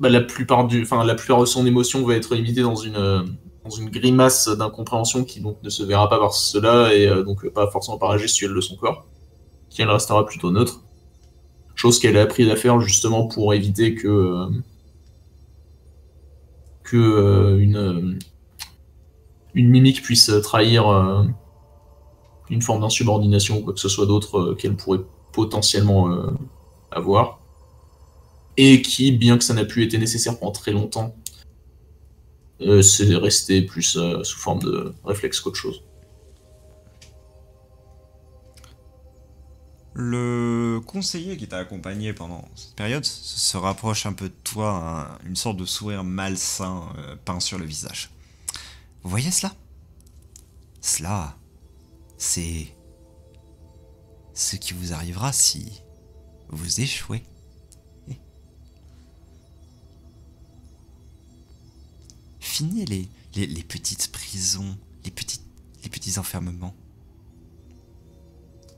la plupart de son émotion va être limitée dans une grimace d'incompréhension qui donc ne se verra pas par cela et donc pas forcément par la gestuelle de son corps, qui elle restera plutôt neutre. Chose qu'elle a appris à faire justement pour éviter que une mimique puisse trahir une forme d'insubordination ou quoi que ce soit d'autre qu'elle pourrait potentiellement avoir. Et qui, bien que ça n'a plus été nécessaire pendant très longtemps, c'est resté plus sous forme de réflexe qu'autre chose. Le conseiller qui t'a accompagné pendant cette période se rapproche un peu de toi, une sorte de sourire malsain peint sur le visage. Vous voyez cela ? Cela C'est ce qui vous arrivera si vous échouez. Fini les petites prisons, les petits enfermements.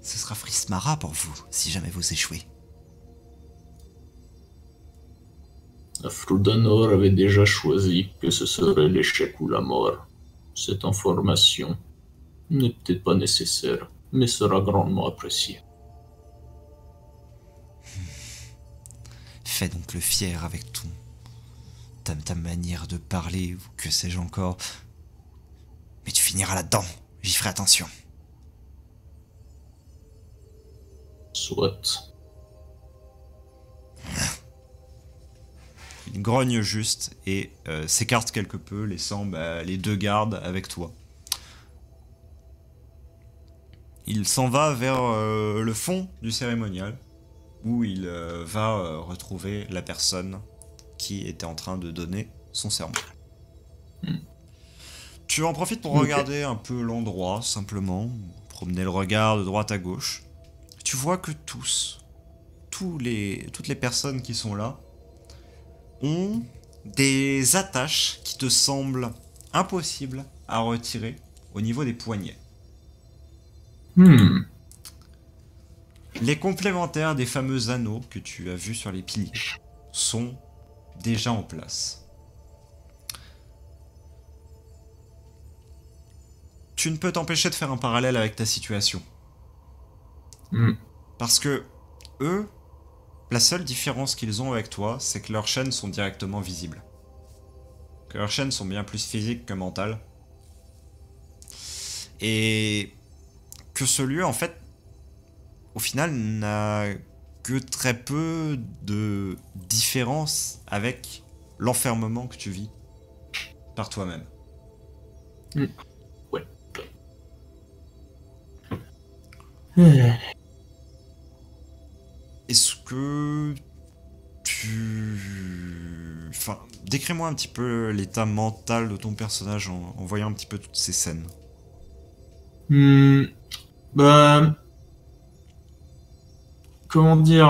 Ce sera Frismara pour vous, si jamais vous échouez. Afrodanor avait déjà choisi que ce serait l'échec ou la mort. Cette information n'est peut-être pas nécessaire, mais sera grandement appréciée. Fais donc le fier avec ta manière de parler, ou que sais-je encore. Mais tu finiras là-dedans, j'y ferai attention. Soit. Il grogne juste et s'écarte quelque peu, laissant les deux gardes avec toi. Il s'en va vers le fond du cérémonial, où il va retrouver la personne qui était en train de donner son sermon. Tu en profites pour regarder un peu l'endroit, simplement, promener le regard de droite à gauche. Tu vois que toutes les personnes qui sont là, ont des attaches qui te semblent impossibles à retirer au niveau des poignets. Les complémentaires des fameux anneaux que tu as vus sur les piliers sont déjà en place. Tu ne peux t'empêcher de faire un parallèle avec ta situation. Parce que eux, la seule différence qu'ils ont avec toi, c'est que leurs chaînes sont directement visibles. Que leurs chaînes sont bien plus physiques que mentales. Et que ce lieu, en fait, au final, n'a que très peu de différence avec l'enfermement que tu vis par toi-même. Ouais. Est-ce que Enfin, décris-moi un petit peu l'état mental de ton personnage en voyant un petit peu toutes ces scènes. Bah... Comment dire...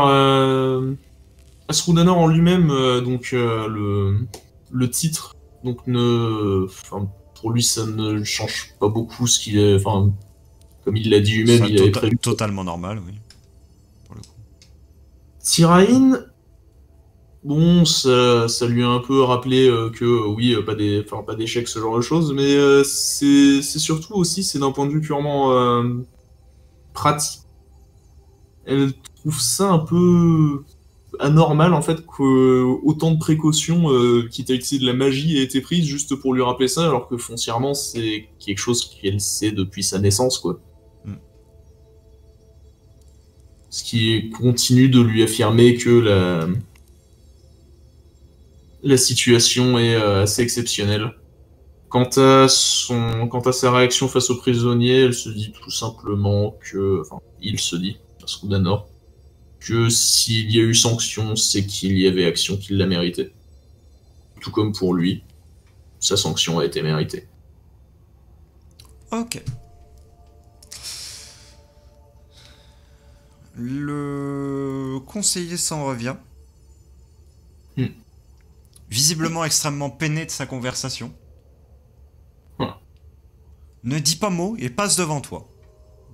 Asrudanor en lui-même, le titre, donc pour lui ça ne change pas beaucoup ce qu'il est... Enfin, comme il l'a dit lui-même, il avait prévu... Totalement normal, oui. Pour le coup. Tiraïn, bon, ça lui a un peu rappelé que oui, pas d'échec, ce genre de choses, mais c'est surtout aussi, c'est d'un point de vue purement pratique. Elle trouve ça un peu anormal en fait que autant de précautions, quitte à utiliser de la magie, aient été prises juste pour lui rappeler ça, alors que foncièrement c'est quelque chose qu'elle sait depuis sa naissance, quoi. Ce qui continue de lui affirmer que la situation est assez exceptionnelle. Quant à sa réaction face aux prisonniers, elle se dit tout simplement que, enfin, il se dit, Asrudanor, que s'il y a eu sanction, c'est qu'il y avait action qui l'a mérité. Tout comme pour lui, sa sanction a été méritée. Ok. Le conseiller s'en revient. Visiblement extrêmement peiné de sa conversation. Ne dit pas mot et passe devant toi.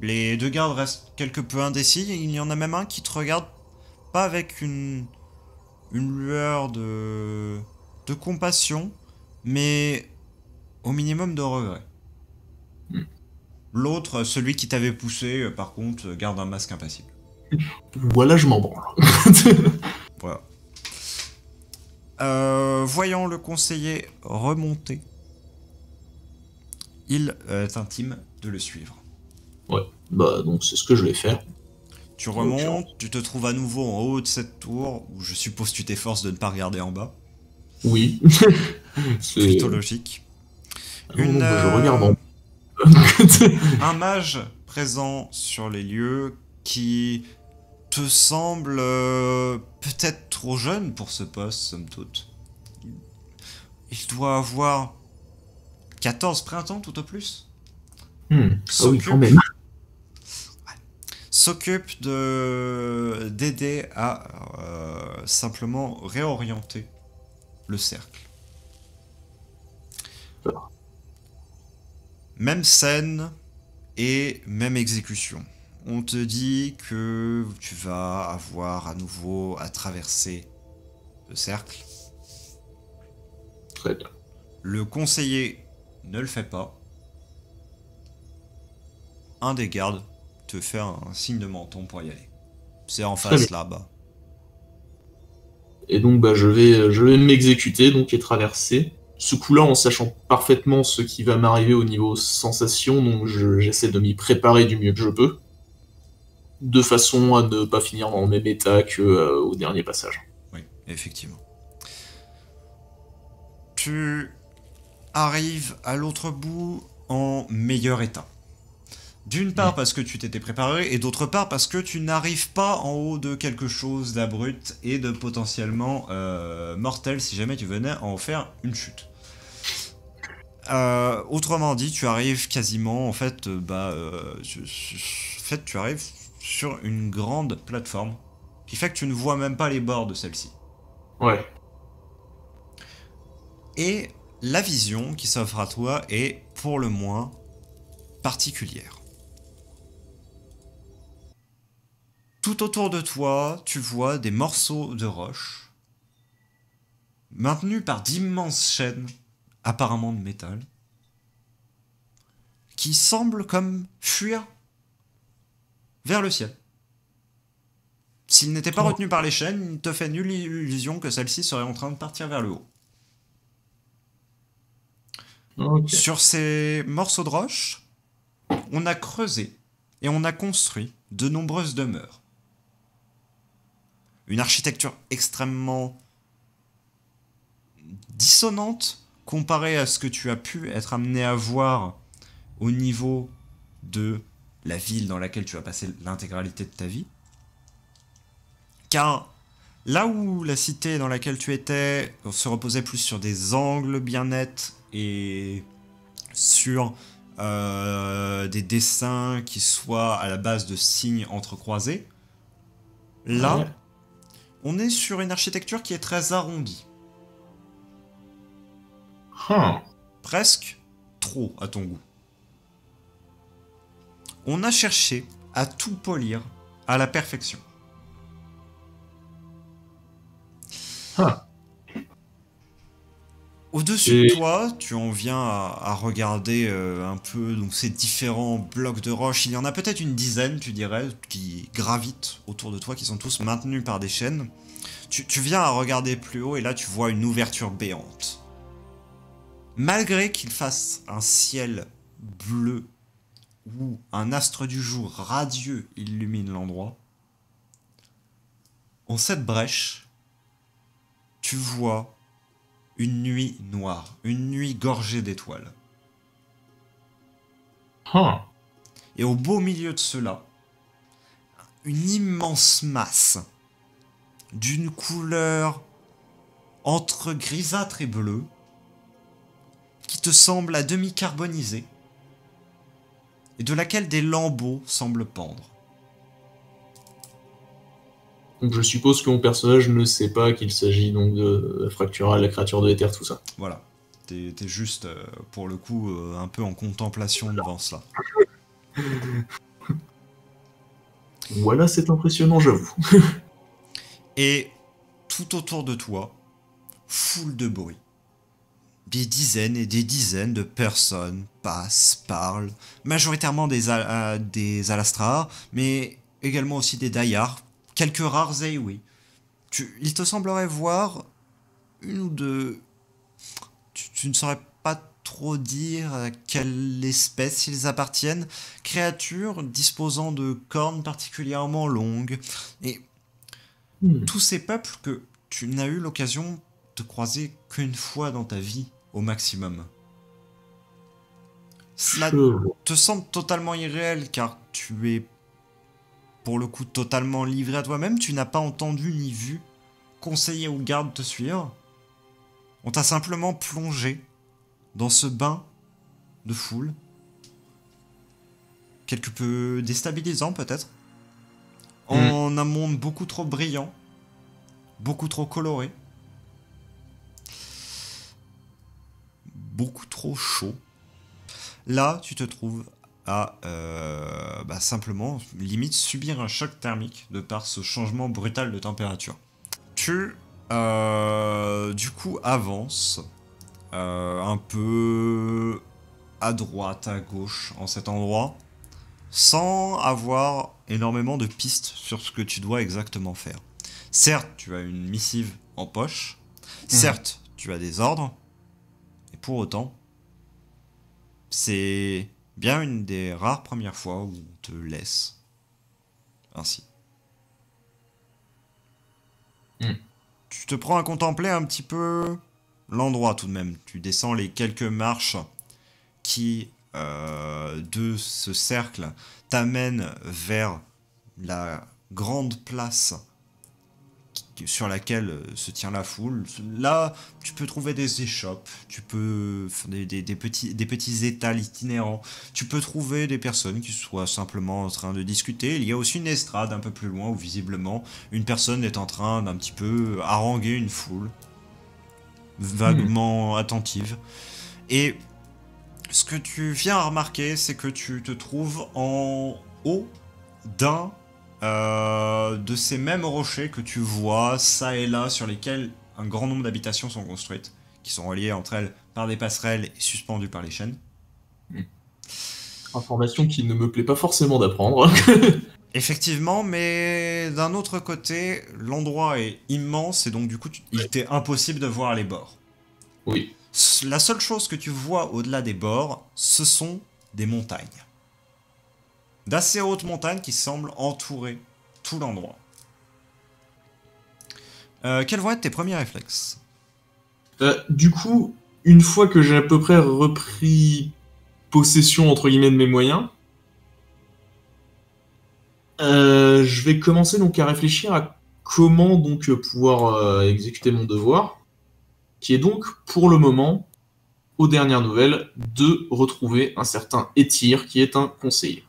Les deux gardes restent quelque peu indécis. Il y en a même un qui te regarde pas avec une lueur de compassion, mais au minimum de regret. L'autre, celui qui t'avait poussé, par contre, garde un masque impassible. Voilà, je m'en branle. Voilà. Voyant le conseiller remonter, il t'intime de le suivre. Ouais, bah donc c'est ce que je vais faire. Tu remontes, tu te trouves à nouveau en haut de cette tour, où je suppose tu t'efforces de ne pas regarder en bas. Oui. C'est plutôt logique. Je regarde en bas. Un mage présent sur les lieux qui te semble peut-être trop jeune pour ce poste, somme toute. Il doit avoir 14 printemps tout au plus. Ah oui, quand même. s'occupe d'aider à simplement réorienter le cercle. Même scène et même exécution. On te dit que tu vas avoir à nouveau à traverser le cercle. Très bien. Le conseiller ne le fait pas. Un des gardes te fait un signe de menton pour y aller. C'est en face là-bas. Et donc je vais m'exécuter donc et traverser. Ce coup-là en sachant parfaitement ce qui va m'arriver au niveau sensation, donc j'essaie de m'y préparer du mieux que je peux, de façon à ne pas finir dans le même état qu'au dernier passage. Oui, effectivement. Tu arrives à l'autre bout en meilleur état. D'une part parce que tu t'étais préparé, et d'autre part parce que tu n'arrives pas en haut de quelque chose d'abrupt et de potentiellement mortel si jamais tu venais à en faire une chute. Autrement dit, tu arrives quasiment, en fait, tu arrives sur une grande plateforme qui fait que tu ne vois même pas les bords de celle-ci. Ouais. Et la vision qui s'offre à toi est pour le moins particulière. Tout autour de toi, tu vois des morceaux de roche maintenus par d'immenses chaînes, apparemment de métal, qui semblent comme fuir vers le ciel. S'il n'était pas retenu par les chaînes, il ne te fait nulle illusion que celle-ci serait en train de partir vers le haut. Okay. Sur ces morceaux de roche, on a creusé et on a construit de nombreuses demeures. Une architecture extrêmement dissonante comparée à ce que tu as pu être amené à voir au niveau de la ville dans laquelle tu as passé l'intégralité de ta vie. Car là où la cité dans laquelle tu étais se reposait plus sur des angles bien nets et sur des dessins qui soient à la base de signes entrecroisés, là, ouais, on est sur une architecture qui est très arrondie. Presque trop à ton goût. On a cherché à tout polir à la perfection. Au-dessus de toi, tu en viens à regarder un peu donc, ces différents blocs de roche. Il y en a peut-être une dizaine, tu dirais, qui gravitent autour de toi, qui sont tous maintenus par des chaînes. Tu viens à regarder plus haut et là tu vois une ouverture béante. Malgré qu'il fasse un ciel bleu où un astre du jour radieux illumine l'endroit, en cette brèche, tu vois une nuit noire, une nuit gorgée d'étoiles. Et au beau milieu de cela, une immense masse d'une couleur entre grisâtre et bleu qui te semble à demi carbonisée et de laquelle des lambeaux semblent pendre. Donc je suppose que mon personnage ne sait pas qu'il s'agit donc de Fractural, la créature de l'éther, tout ça. Voilà. T'es juste, pour le coup, un peu en contemplation devant cela. Voilà, c'est impressionnant, j'avoue. Et tout autour de toi, foule de bruit. Des dizaines et des dizaines de personnes passent, parlent, majoritairement des Alastrars, mais également aussi des Daiars, quelques rares Aiwi. Il te semblerait voir une ou deux... Tu ne saurais pas trop dire à quelle espèce ils appartiennent. Créatures disposant de cornes particulièrement longues. Et tous ces peuples que tu n'as eu l'occasion de croiser qu'une fois dans ta vie au maximum. Cela te semble totalement irréel car tu es pour le coup totalement livré à toi-même. Tu n'as pas entendu ni vu conseiller ou garde te suivre. On t'a simplement plongé dans ce bain de foule, quelque peu déstabilisant peut-être, en un monde beaucoup trop brillant, beaucoup trop coloré, beaucoup trop chaud. Là, tu te trouves à simplement, limite, subir un choc thermique de par ce changement brutal de température. Tu, du coup, avances un peu à droite, à gauche, en cet endroit, sans avoir énormément de pistes sur ce que tu dois exactement faire. Certes, tu as une missive en poche, certes, tu as des ordres, et pour autant, c'est bien une des rares premières fois où on te laisse ainsi. Tu te prends à contempler un petit peu l'endroit tout de même. Tu descends les quelques marches qui, de ce cercle, t'amènent vers la grande place sur laquelle se tient la foule. Là, tu peux trouver des échoppes, tu peux des petits étals itinérants, tu peux trouver des personnes qui soient simplement en train de discuter. Il y a aussi une estrade un peu plus loin où visiblement une personne est en train d'un petit peu haranguer une foule vaguement attentive. Et ce que tu viens à remarquer, c'est que tu te trouves en haut d'un de ces mêmes rochers que tu vois ça et là, sur lesquels un grand nombre d'habitations sont construites, qui sont reliées entre elles par des passerelles et suspendues par les chaînes. Information qui ne me plaît pas forcément d'apprendre. Effectivement, mais d'un autre côté, l'endroit est immense et donc du coup, il t'est impossible de voir les bords. Oui. La seule chose que tu vois au-delà des bords, ce sont des montagnes. D'assez hautes montagnes qui semblent entourer tout l'endroit. Quels vont être tes premiers réflexes? Du coup, une fois que j'ai à peu près repris possession entre guillemets de mes moyens, je vais commencer donc à réfléchir à comment donc pouvoir exécuter mon devoir, qui est donc pour le moment, aux dernières nouvelles, de retrouver un certain Etyr qui est un conseiller.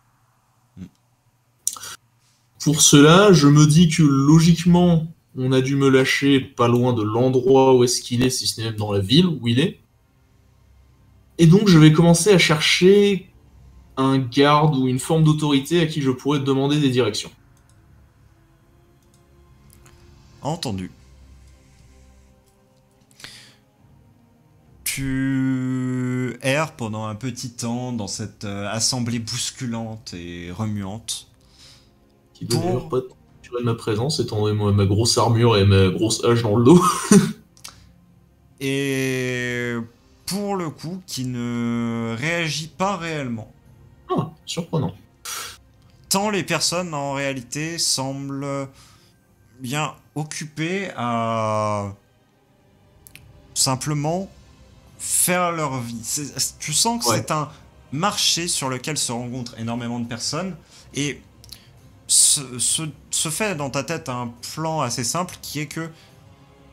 Pour cela, je me dis que logiquement, on a dû me lâcher pas loin de l'endroit où est-ce qu'il est, si ce n'est même dans la ville où il est. Et donc, je vais commencer à chercher un garde ou une forme d'autorité à qui je pourrais demander des directions. Entendu. Tu erres pendant un petit temps dans cette assemblée bousculante et remuante. Qui doit d'ailleurs pas tirer de ma présence, étant donné ma grosse armure et ma grosse hache dans le dos. Et pour le coup, qui ne réagit pas réellement. Ah, surprenant. Tant les personnes en réalité semblent bien occupées à simplement faire leur vie. Tu sens que c'est un marché sur lequel se rencontrent énormément de personnes et se fait dans ta tête un plan assez simple qui est que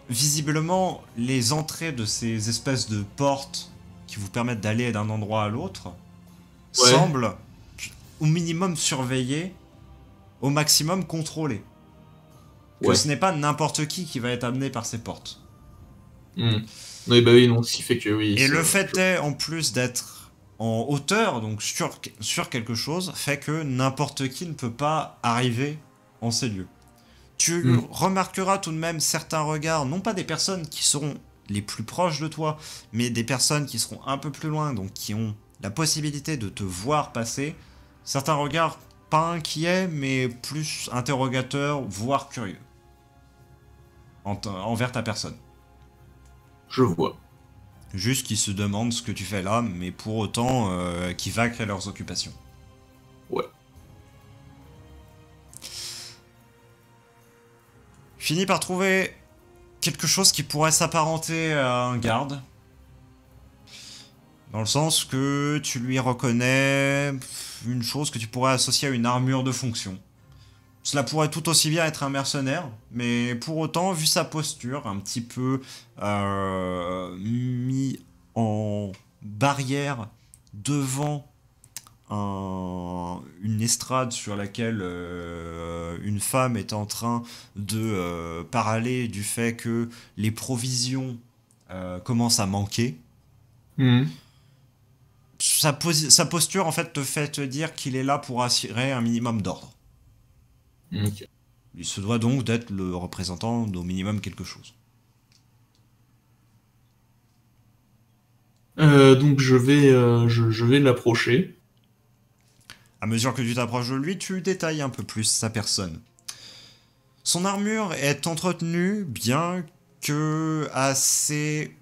visiblement les entrées de ces espèces de portes qui vous permettent d'aller d'un endroit à l'autre semblent au minimum surveillées, au maximum contrôlées. Que ce n'est pas n'importe qui va être amené par ces portes. Oui, bah oui, non, ce qui fait que oui. Et le fait est, en plus d'être en hauteur, donc sur quelque chose, fait que n'importe qui ne peut pas arriver en ces lieux. Tu remarqueras tout de même certains regards, non pas des personnes qui seront les plus proches de toi, mais des personnes qui seront un peu plus loin, donc qui ont la possibilité de te voir passer. Certains regards pas inquiets, mais plus interrogateurs, voire curieux, envers ta personne. Je vois. Juste qu'ils se demandent ce que tu fais là, mais pour autant qui vaquent à leurs occupations. Ouais. Finis par trouver quelque chose qui pourrait s'apparenter à un garde. Dans le sens que tu lui reconnais une chose que tu pourrais associer à une armure de fonction. Cela pourrait tout aussi bien être un mercenaire, mais pour autant, vu sa posture, un petit peu mis en barrière devant une estrade sur laquelle une femme est en train de parler du fait que les provisions commencent à manquer. Mhm. Sa posture en fait te fait te dire qu'il est là pour assurer un minimum d'ordre. Ok. Il se doit donc d'être le représentant d'au minimum quelque chose. Donc je vais l'approcher. À mesure que tu t'approches de lui, tu détailles un peu plus sa personne. Son armure est entretenue, bien que assez...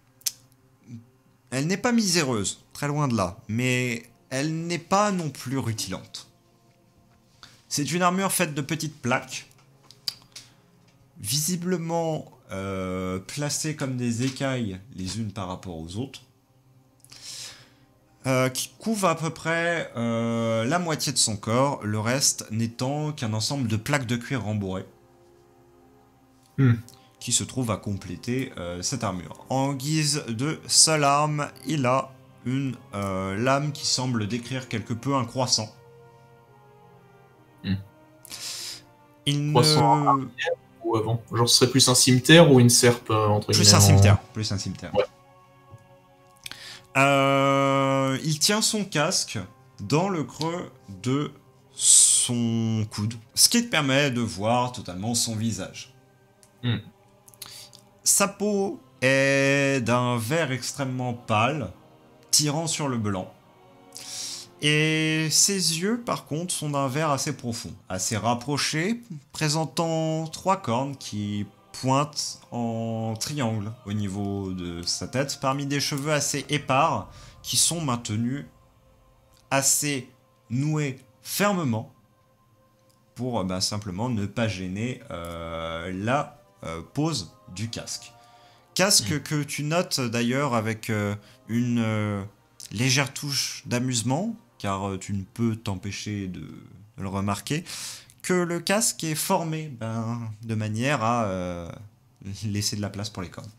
Elle n'est pas miséreuse, très loin de là, mais elle n'est pas non plus rutilante. C'est une armure faite de petites plaques, visiblement placées comme des écailles les unes par rapport aux autres, qui couvrent à peu près la moitié de son corps, le reste n'étant qu'un ensemble de plaques de cuir rembourrées. Qui se trouve à compléter cette armure. En guise de seule arme, il a une lame qui semble décrire quelque peu un croissant. Il Croissant ne... ou avant. Genre, ce serait plus un cimetière ou une serpe entre Plus guillemets, un cimetière. Plus un cimetière. Ouais. Il tient son casque dans le creux de son coude, ce qui te permet de voir totalement son visage. Sa peau est d'un vert extrêmement pâle, tirant sur le blanc. Et ses yeux, par contre, sont d'un vert assez profond, assez rapproché, présentant 3 cornes qui pointent en triangle au niveau de sa tête, parmi des cheveux assez épars qui sont maintenus assez noués fermement pour simplement ne pas gêner la pose du casque. Casque que tu notes d'ailleurs avec une légère touche d'amusement, car tu ne peux t'empêcher de le remarquer, que le casque est formé de manière à laisser de la place pour les cornes.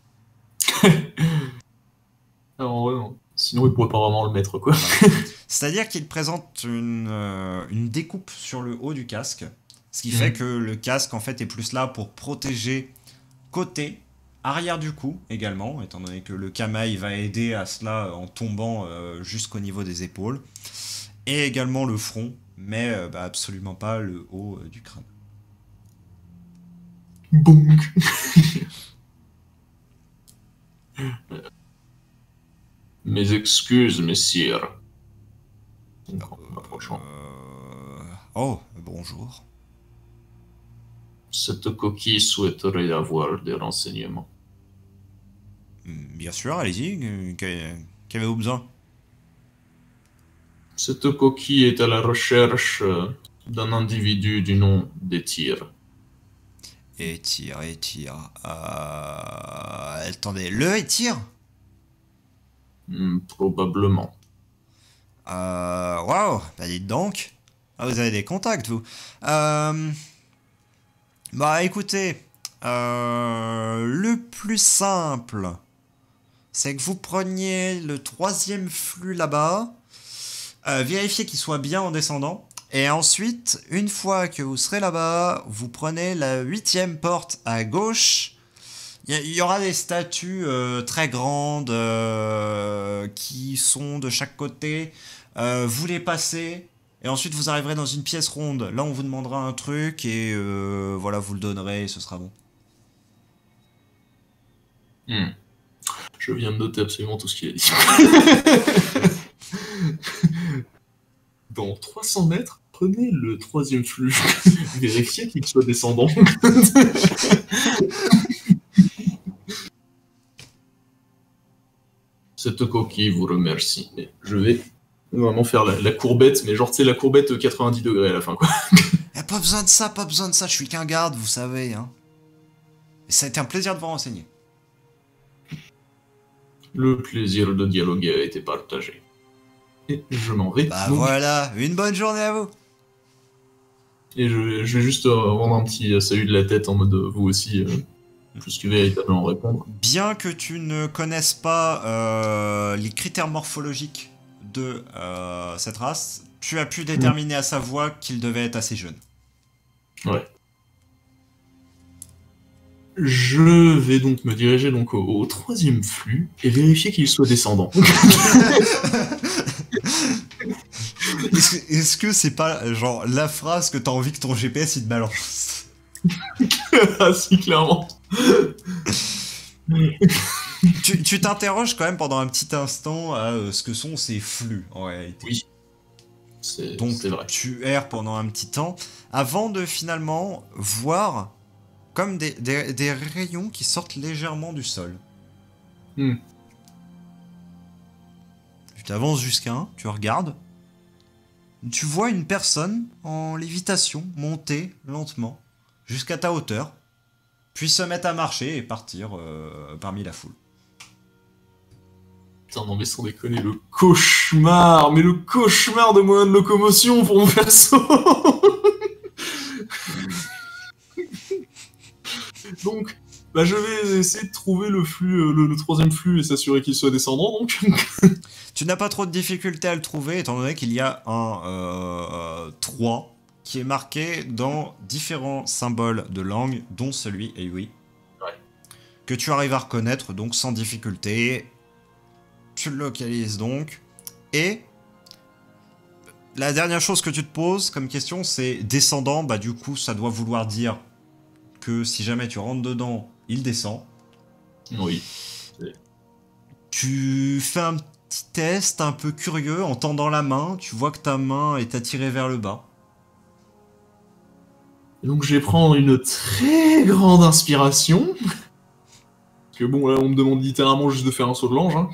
Alors, ouais, non. Sinon, il pourrait pas vraiment le mettre, quoi. Voilà. C'est-à-dire qu'il présente une découpe sur le haut du casque, ce qui fait que le casque en fait est plus là pour protéger côté, arrière du cou également, étant donné que le kamaï va aider à cela en tombant jusqu'au niveau des épaules, et également le front, mais absolument pas le haut du crâne. Bonk. Mes excuses, messire. Oh, bonjour. Cette coquille souhaiterait avoir des renseignements. Bien sûr, allez-y. Qu'avez-vous besoin? Cette coquille est à la recherche d'un individu du nom d'Etyr. Etyr. Attendez, le Etyr? Probablement. Waouh, dites donc. Ah, vous avez des contacts, vous. Écoutez, le plus simple, c'est que vous preniez le 3e flux là-bas, vérifiez qu'il soit bien en descendant, et ensuite, une fois que vous serez là-bas, vous prenez la 8e porte à gauche. Il y aura des statues très grandes qui sont de chaque côté. Vous les passez. Et ensuite, vous arriverez dans une pièce ronde. Là, on vous demandera un truc et voilà, vous le donnerez et ce sera bon. Je viens de noter absolument tout ce qu'il a dit. Dans 300 mètres, prenez le 3e flux. Vérifiez qu'il soit descendant. Cette coquille vous remercie. Mais je vais vraiment faire la courbette, mais genre, tu sais, la courbette 90 degrés à la fin, quoi. Pas besoin de ça, je suis qu'un garde, vous savez, hein. Et ça a été un plaisir de vous renseigner. Le plaisir de dialoguer a été partagé. Et je m'en vais. Donc... Voilà, une bonne journée à vous. Et je vais juste rendre un petit salut de la tête en mode vous aussi, plus que véritablement répondre. Bien que tu ne connaisses pas les critères morphologiques de cette race, tu as pu déterminer à sa voix qu'il devait être assez jeune. Ouais. Je vais donc me diriger donc au troisième flux et vérifier qu'il soit descendant. Est-ce que c'est pas genre la phrase que t'as envie que ton GPS il te balance? Ah si, clairement. Tu t'interroges quand même pendant un petit instant à ce que sont ces flux en réalité. Oui. Donc c'est vrai. tu erres pendant un petit temps avant de finalement voir comme des rayons qui sortent légèrement du sol. Hmm. Tu t'avances jusqu'à un, tu regardes. Tu vois une personne en lévitation monter lentement jusqu'à ta hauteur, puis se mettre à marcher et partir parmi la foule. Putain, non mais sans déconner, le cauchemar. Mais le cauchemar de moyen de locomotion pour mon perso. Donc, bah, je vais essayer de trouver le flux, le troisième flux et s'assurer qu'il soit descendant, donc. Tu n'as pas trop de difficulté à le trouver, étant donné qu'il y a un 3 qui est marqué dans différents symboles de langue, dont celui Ewi, que tu arrives à reconnaître donc sans difficulté. Tu le localises donc, et la dernière chose que tu te poses comme question, c'est descendant, bah du coup ça doit vouloir dire que si jamais tu rentres dedans, il descend. Oui. Tu fais un petit test un peu curieux en tendant la main, tu vois que ta main est attirée vers le bas. Donc je vais prendre une très grande inspiration. Parce que bon, là on me demande littéralement juste de faire un saut de l'ange. Hein.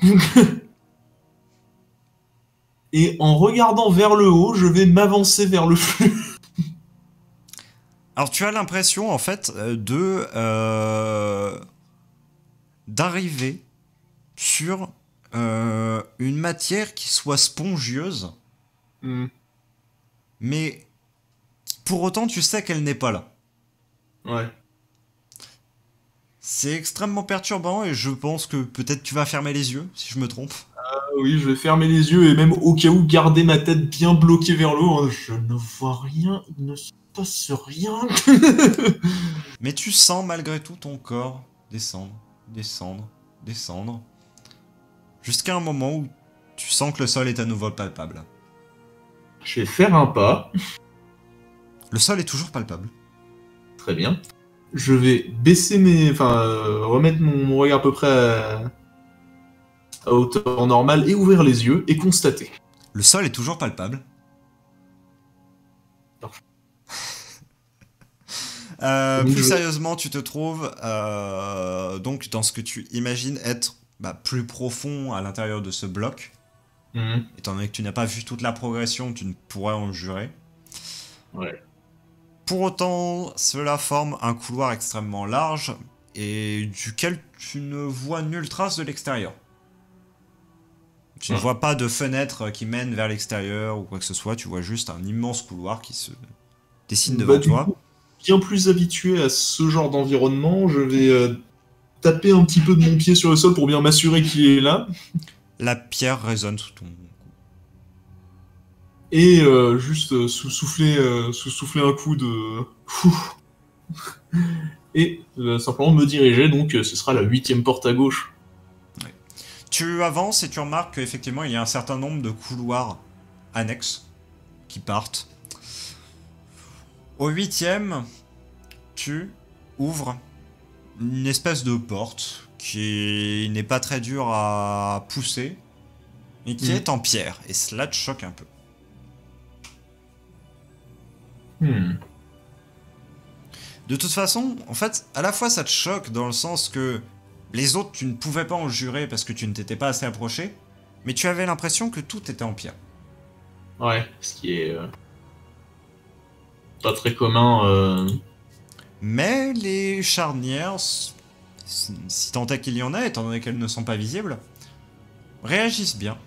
Et en regardant vers le haut, je vais m'avancer vers le flux. Alors tu as l'impression en fait d'arriver sur une matière qui soit spongieuse, mais pour autant tu sais qu'elle n'est pas là. Ouais. C'est extrêmement perturbant et je pense que peut-être tu vas fermer les yeux si je me trompe. Oui, je vais fermer les yeux et même au cas où garder ma tête bien bloquée vers le haut. Hein. Je ne vois rien, il ne se passe rien. Mais tu sens malgré tout ton corps descendre, descendre, descendre, jusqu'à un moment où tu sens que le sol est à nouveau palpable. Je vais faire un pas. Le sol est toujours palpable. Très bien. Je vais baisser remettre mon regard à peu près à hauteur normale et ouvrir les yeux et constater. Le sol est toujours palpable. Plus sérieusement, tu te trouves donc dans ce que tu imagines être plus profond à l'intérieur de ce bloc. Étant donné que tu n'as pas vu toute la progression, tu ne pourrais en jurer. Ouais. Pour autant, cela forme un couloir extrêmement large et duquel tu ne vois nulle trace de l'extérieur. Tu ne vois pas de fenêtre qui mène vers l'extérieur ou quoi que ce soit, tu vois juste un immense couloir qui se dessine devant toi. Coup, bien plus habitué à ce genre d'environnement, je vais taper un petit peu de mon pied sur le sol pour bien m'assurer qu'il est là. La pierre résonne sous ton cou. Et juste souffler un coup de... Et simplement me diriger, donc ce sera la 8e porte à gauche. Ouais. Tu avances et tu remarques qu'effectivement il y a un certain nombre de couloirs annexes qui partent. Au 8e, tu ouvres une espèce de porte qui n'est pas très dure à pousser et qui est en pierre, et cela te choque un peu. De toute façon, en fait, à la fois ça te choque dans le sens que les autres, tu ne pouvais pas en jurer parce que tu ne t'étais pas assez approché, mais tu avais l'impression que tout était en pierre. Ouais, ce qui est pas très commun. Mais les charnières, si tant est qu'il y en a, étant donné qu'elles ne sont pas visibles, réagissent bien,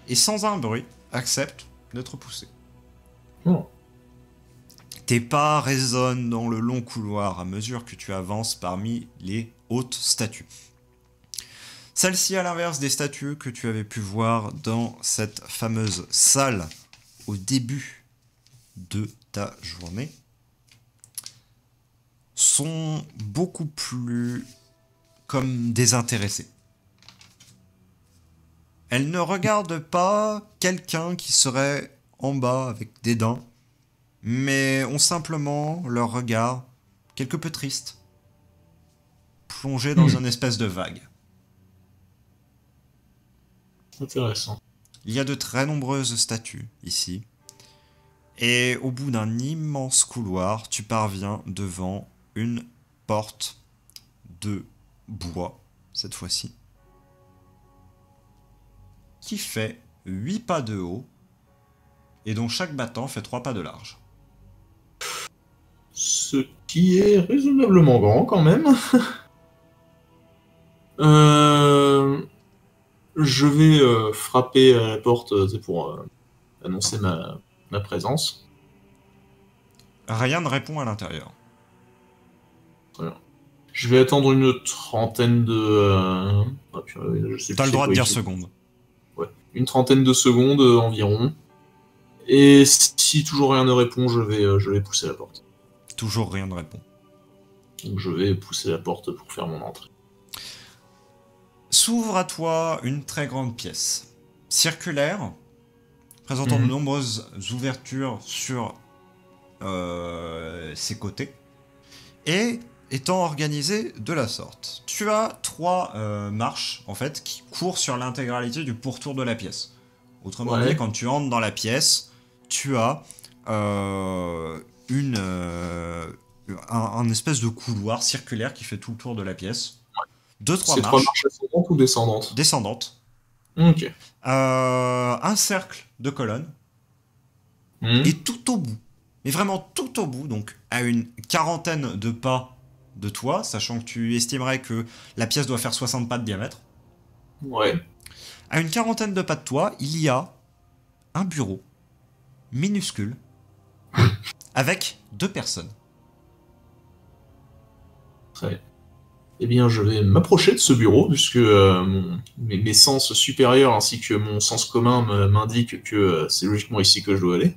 et sans un bruit, acceptent d'être poussées. Tes pas résonnent dans le long couloir à mesure que tu avances parmi les hautes statues. Celle-ci, à l'inverse des statues que tu avais pu voir dans cette fameuse salle au début de ta journée sont beaucoup plus comme désintéressées. Elles ne regardent pas quelqu'un qui serait en bas avec des dents, mais ont simplement leur regard quelque peu triste, plongé dans une espèce de vague. Intéressant. Il y a de très nombreuses statues ici, et au bout d'un immense couloir, tu parviens devant une porte de bois, cette fois-ci, qui fait 8 pas de haut, et dont chaque battant fait 3 pas de large. Ce qui est raisonnablement grand quand même. Je vais frapper à la porte pour annoncer ma présence. Rien ne répond à l'intérieur. Très bien. Je vais attendre une trentaine de... je sais T'as plus le droit de c'est dire quoi, secondes. Ouais. Une trentaine de secondes environ. Et si toujours rien ne répond, je vais pousser la porte. Toujours rien ne répond. Donc je vais pousser la porte pour faire mon entrée. S'ouvre à toi une très grande pièce, circulaire, présentant de nombreuses ouvertures sur ses côtés, et étant organisée de la sorte. Tu as 3 marches, en fait, qui courent sur l'intégralité du pourtour de la pièce. Autrement dit, quand tu entres dans la pièce, tu as un espèce de couloir circulaire qui fait tout le tour de la pièce. 2-3 marches. C'est 3 marches ascendantes ou descendantes? Descendantes. Ok. Un cercle de colonnes. Et tout au bout, mais vraiment tout au bout, donc à une quarantaine de pas de toi, sachant que tu estimerais que la pièce doit faire 60 pas de diamètre. Ouais. À une quarantaine de pas de toi, il y a un bureau minuscule avec 2 personnes. Très bien. Eh bien, je vais m'approcher de ce bureau, puisque mes sens supérieurs ainsi que mon sens commun m'indiquent que c'est logiquement ici que je dois aller.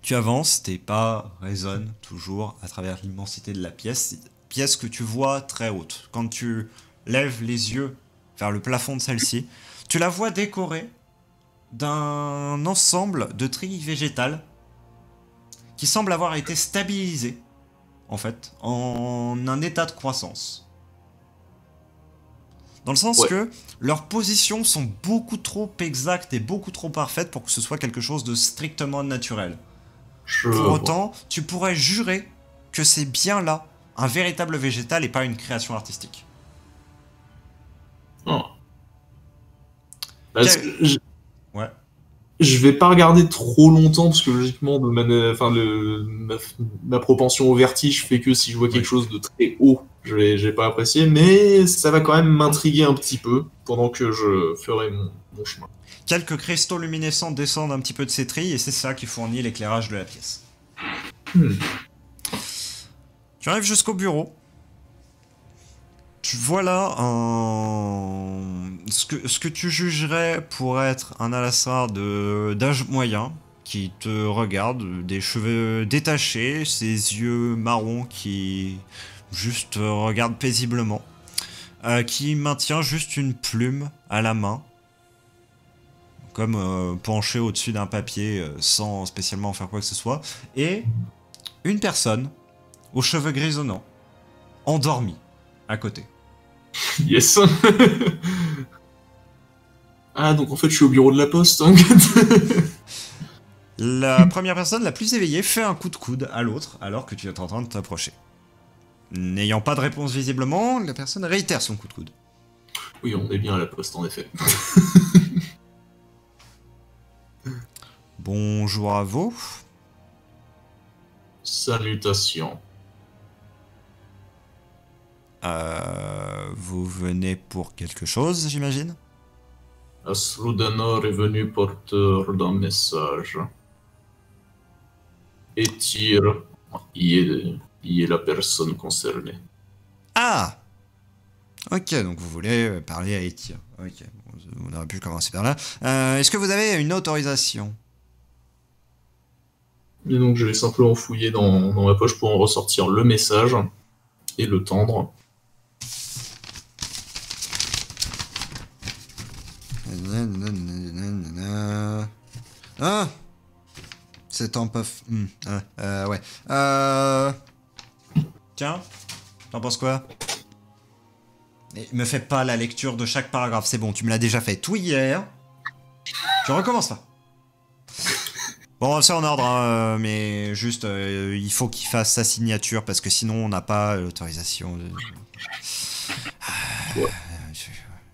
Tu avances, tes pas résonnent toujours à travers l'immensité de la pièce, pièce que tu vois très haute. Quand tu lèves les yeux vers le plafond de celle-ci, tu la vois décorée d'un ensemble de trilles végétales qui semble avoir été stabilisé, en fait, en un état de croissance. Dans le sens que leurs positions sont beaucoup trop exactes et beaucoup trop parfaites pour que ce soit quelque chose de strictement naturel. Pour autant, tu pourrais jurer que c'est bien là un véritable végétal et pas une création artistique. Oh. Ouais. Je vais pas regarder trop longtemps parce que logiquement, ma propension au vertige fait que si je vois quelque chose de très haut, je vais pas apprécier, mais ça va quand même m'intriguer un petit peu pendant que je ferai mon chemin. Quelques cristaux luminescents descendent un petit peu de ces trilles et c'est ça qui fournit l'éclairage de la pièce. Tu arrives jusqu'au bureau. Tu vois là ce que tu jugerais pour être un alassar d'âge moyen qui te regarde, des cheveux détachés, ses yeux marrons qui juste regardent paisiblement, qui maintient juste une plume à la main, comme penché au-dessus d'un papier sans spécialement en faire quoi que ce soit, et une personne aux cheveux grisonnants, endormie à côté. Yes. Ah, donc en fait je suis au bureau de la poste. Hein. La première personne la plus éveillée fait un coup de coude à l'autre alors que tu es en train de t'approcher. N'ayant pas de réponse visiblement, la personne réitère son coup de coude. Oui, on est bien à la poste en effet. Bonjour à vous. Salutations. Vous venez pour quelque chose, j'imagine? Asludanor est venu porteur d'un message. Et Tyr y est la personne concernée. Ah! Ok, donc vous voulez parler à Etir. Ok, on aurait pu commencer par là. Est-ce que vous avez une autorisation? Et donc je vais simplement fouiller dans ma poche pour en ressortir le message et le tendre. Ah, c'est un peu... ouais. Tiens, t'en penses quoi? Et me fais pas la lecture de chaque paragraphe, c'est bon, tu me l'as déjà fait tout hier. Tu recommences pas. Bon, c'est en ordre, hein, mais juste, il faut qu'il fasse sa signature parce que sinon on n'a pas l'autorisation de... Ouais.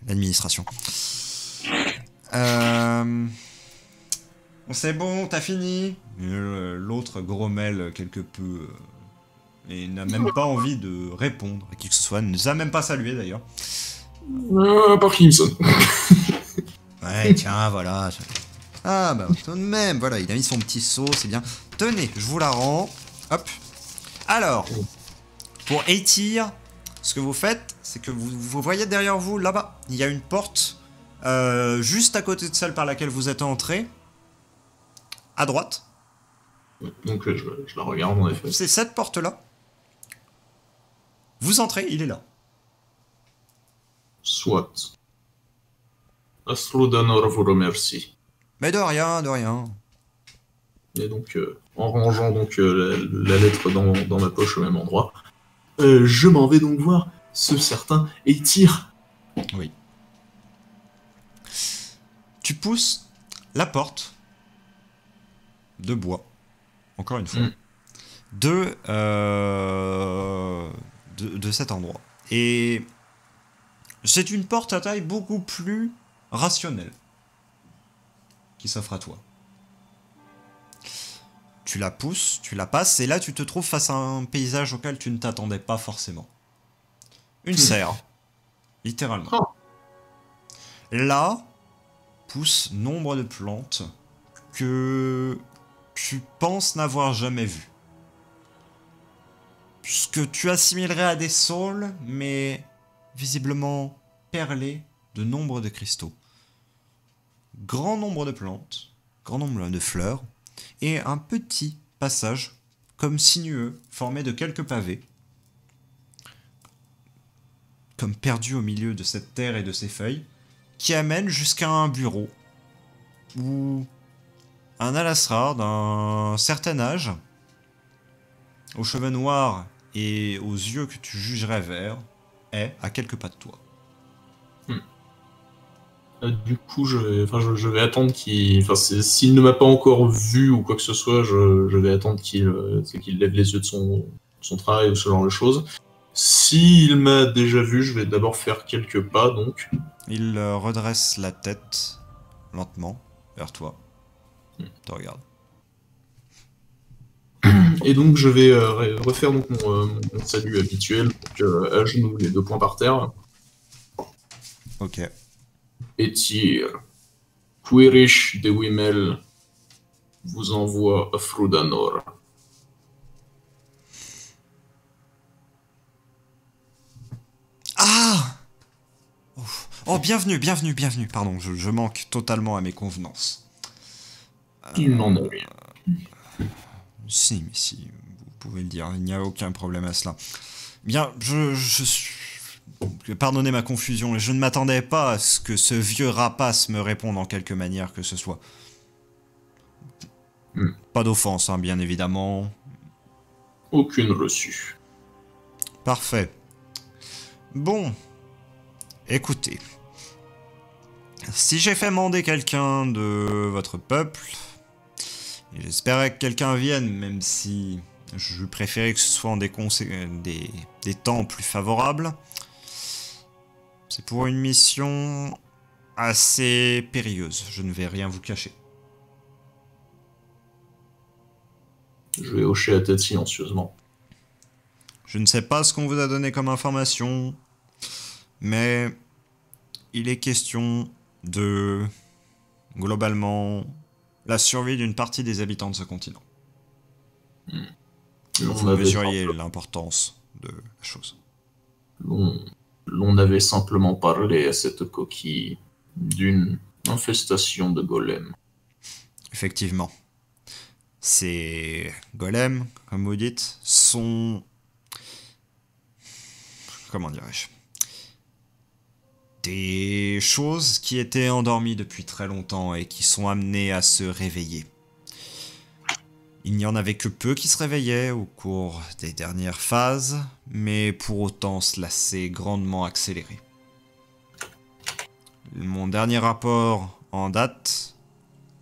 L'administration. C'est bon, t'as fini? L'autre grommelle quelque peu et n'a même pas envie de répondre à qui que ce soit, ne nous a même pas salué d'ailleurs. Parkinson. Ouais, tiens, voilà. Ah bah tout de même, voilà, il a mis son petit seau, c'est bien. Tenez, je vous la rends. Hop. Alors, pour Etir, ce que vous faites, c'est que vous voyez derrière vous, là-bas, il y a une porte juste à côté de celle par laquelle vous êtes entré, à droite. Donc je la regarde en effet. C'est cette porte-là. Vous entrez, il est là. Soit. Astrodanor vous remercie. Mais de rien, de rien. Et donc, en rangeant donc la lettre dans ma poche au même endroit, je m'en vais donc voir ce certain Etir. Oui. Tu pousses la porte de bois, encore une fois, de cet endroit. Et c'est une porte à taille beaucoup plus rationnelle qui s'offre à toi. Tu la pousses, tu la passes, et là tu te trouves face à un paysage auquel tu ne t'attendais pas forcément. Une serre, littéralement. Oh. Là poussent nombre de plantes que tu penses n'avoir jamais vues. Ce que tu assimilerais à des saules, mais visiblement perlés de nombre de cristaux. Grand nombre de plantes, grand nombre de fleurs, et un petit passage, comme sinueux, formé de quelques pavés, comme perdu au milieu de cette terre et de ses feuilles, qui amène jusqu'à un bureau, où un Alasrar d'un certain âge, aux cheveux noirs et aux yeux que tu jugerais verts, est à quelques pas de toi. Du coup, je vais attendre qu'il... Enfin, s'il ne m'a pas encore vu ou quoi que ce soit, je vais attendre qu'il lève les yeux de son travail ou ce genre de choses. S'il m'a déjà vu, je vais d'abord faire quelques pas, donc. Il redresse la tête, lentement, vers toi. Te regarde. Et donc, je vais refaire donc, mon salut habituel, donc à genoux, les 2 poings par terre. Ok. Etir, Quirish de Wimel vous envoie à Frudanor. Ah! Oh, bienvenue. Pardon, je manque totalement à mes convenances. Il n'en est rien. Si, vous pouvez le dire, il n'y a aucun problème à cela. Bien, je suis... Pardonnez ma confusion, je ne m'attendais pas à ce que ce vieux rapace me réponde en quelque manière que ce soit. Pas d'offense, hein, bien évidemment. Aucune reçue. Parfait. Bon. Écoutez. Si j'ai fait mander quelqu'un de votre peuple, et j'espérais que quelqu'un vienne, même si je préférais que ce soit en des temps plus favorables, c'est pour une mission assez périlleuse, je ne vais rien vous cacher. Je vais hocher la tête silencieusement. Je ne sais pas ce qu'on vous a donné comme information, mais il est question de, globalement, la survie d'une partie des habitants de ce continent. Vous mesuriez l'importance de la chose. Bon, l'on avait simplement parlé à cette coquille d'une infestation de golems. Effectivement. Ces golems, comme vous dites, sont... Comment dirais-je? Des choses qui étaient endormies depuis très longtemps et qui sont amenées à se réveiller. Il n'y en avait que peu qui se réveillaient au cours des dernières phases, mais pour autant cela s'est grandement accéléré. Mon dernier rapport en date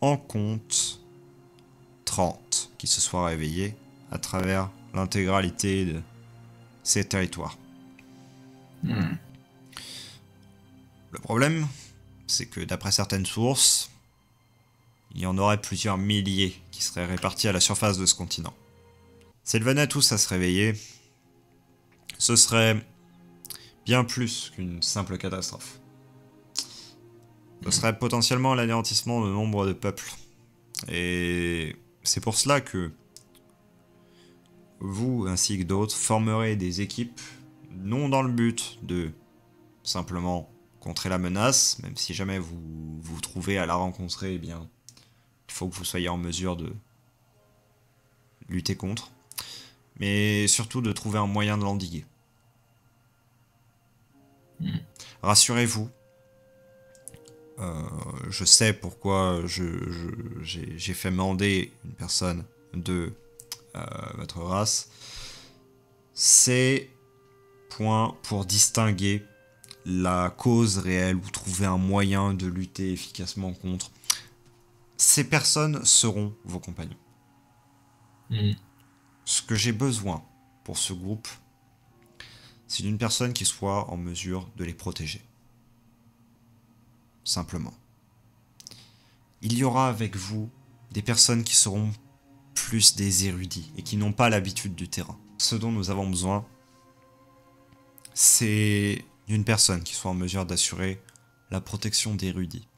en compte 30 qui se soient réveillés à travers l'intégralité de ces territoires. Le problème, c'est que d'après certaines sources, il y en aurait plusieurs milliers qui seraient répartis à la surface de ce continent. S'ils venaient tous à se réveiller, ce serait bien plus qu'une simple catastrophe. Ce serait potentiellement l'anéantissement de nombre de peuples. Et c'est pour cela que vous, ainsi que d'autres, formerez des équipes, non dans le but de simplement contrer la menace, même si jamais vous vous trouvez à la rencontrer, eh bien, il faut que vous soyez en mesure de lutter contre, mais surtout de trouver un moyen de l'endiguer. Rassurez-vous, je sais pourquoi j'ai fait mander une personne de votre race. C'est point pour distinguer la cause réelle ou trouver un moyen de lutter efficacement contre. Ces personnes seront vos compagnons. Ce que j'ai besoin pour ce groupe, c'est d'une personne qui soit en mesure de les protéger. Simplement. Il y aura avec vous des personnes qui seront plus des érudits et qui n'ont pas l'habitude du terrain. Ce dont nous avons besoin, c'est d'une personne qui soit en mesure d'assurer la protection d'érudits,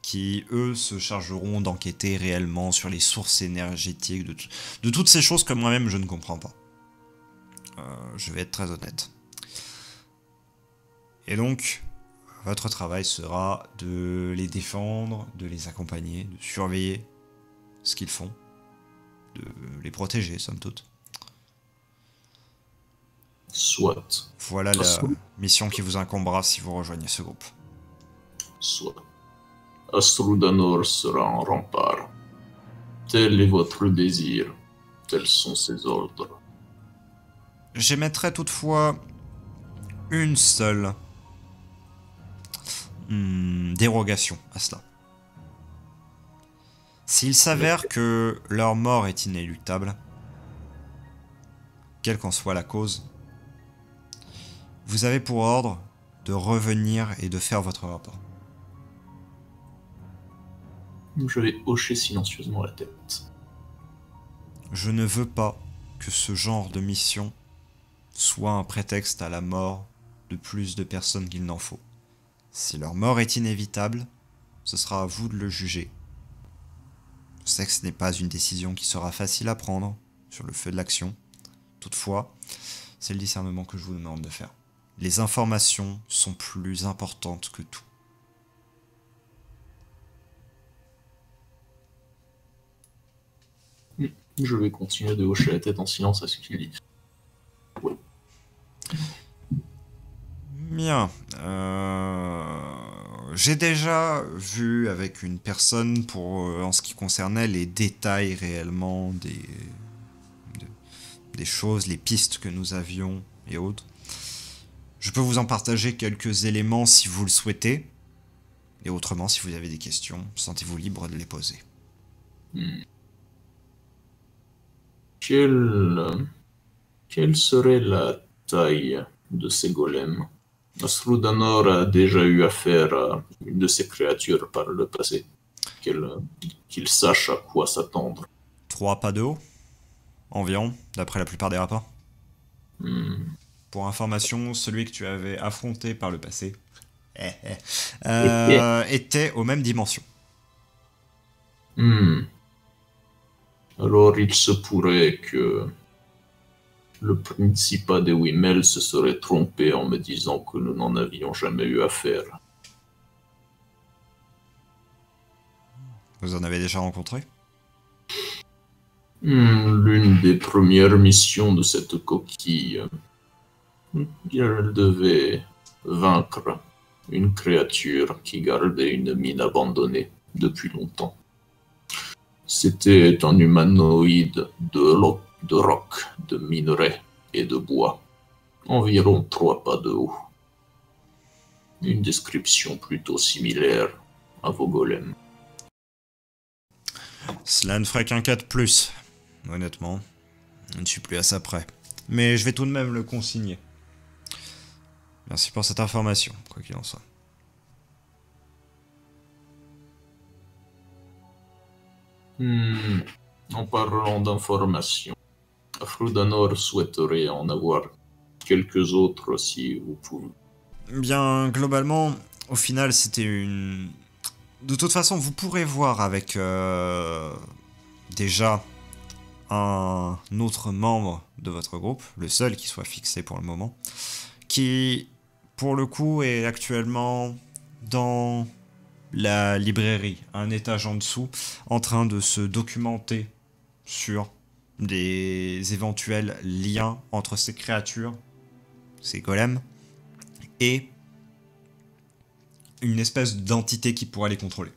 qui, eux, se chargeront d'enquêter réellement sur les sources énergétiques, de toutes ces choses que moi-même je ne comprends pas. Je vais être très honnête. Et donc, votre travail sera de les défendre, de les accompagner, de surveiller ce qu'ils font, de les protéger, somme toute. Soit. Voilà la mission qui vous incombera si vous rejoignez ce groupe. Soit. Astrudanor sera en rempart. Tel est votre désir. Tels sont ses ordres. J'émettrai toutefois une seule dérogation à cela. S'il s'avère que leur mort est inéluctable, quelle qu'en soit la cause, vous avez pour ordre de revenir et de faire votre rapport. Je vais hocher silencieusement la tête. Je ne veux pas que ce genre de mission soit un prétexte à la mort de plus de personnes qu'il n'en faut. Si leur mort est inévitable, ce sera à vous de le juger. Je sais que ce n'est pas une décision qui sera facile à prendre sur le feu de l'action. Toutefois, c'est le discernement que je vous demande de faire. Les informations sont plus importantes que tout. Je vais continuer de hocher la tête en silence à ce qu'il dit. Ouais. Bien. J'ai déjà vu avec une personne en ce qui concernait les détails réellement des choses, les pistes que nous avions et autres. Je peux vous en partager quelques éléments si vous le souhaitez. Et autrement, si vous avez des questions, sentez-vous libre de les poser. Quelle serait la taille de ces golems? Astrudanor a déjà eu affaire à une de ces créatures par le passé. Qu'il sache à quoi s'attendre. 3 pas de haut, environ, d'après la plupart des rapports. Pour information, celui que tu avais affronté par le passé était aux mêmes dimensions. Alors il se pourrait que Le Principat de Wimel se serait trompé en me disant que nous n'en avions jamais eu affaire. Vous en avez déjà rencontré? L'une des premières missions de cette coquille, elle devait vaincre une créature qui gardait une mine abandonnée depuis longtemps. C'était un humanoïde de roc, de minerai et de bois, environ 3 pas de haut. Une description plutôt similaire à vos golems. Cela ne ferait qu'un cas de plus. Honnêtement, je ne suis plus à ça près. Mais je vais tout de même le consigner. Merci pour cette information, quoi qu'il en soit. En parlant d'informations, Afrudanor souhaiterait en avoir quelques autres si vous pouvez. Bien, globalement, au final, c'était une... De toute façon, vous pourrez voir avec déjà un autre membre de votre groupe, le seul qui soit fixé pour le moment, qui, pour le coup, est actuellement dans la librairie, un étage en dessous, en train de se documenter sur des éventuels liens entre ces créatures, ces golems, et une espèce d'entité qui pourrait les contrôler.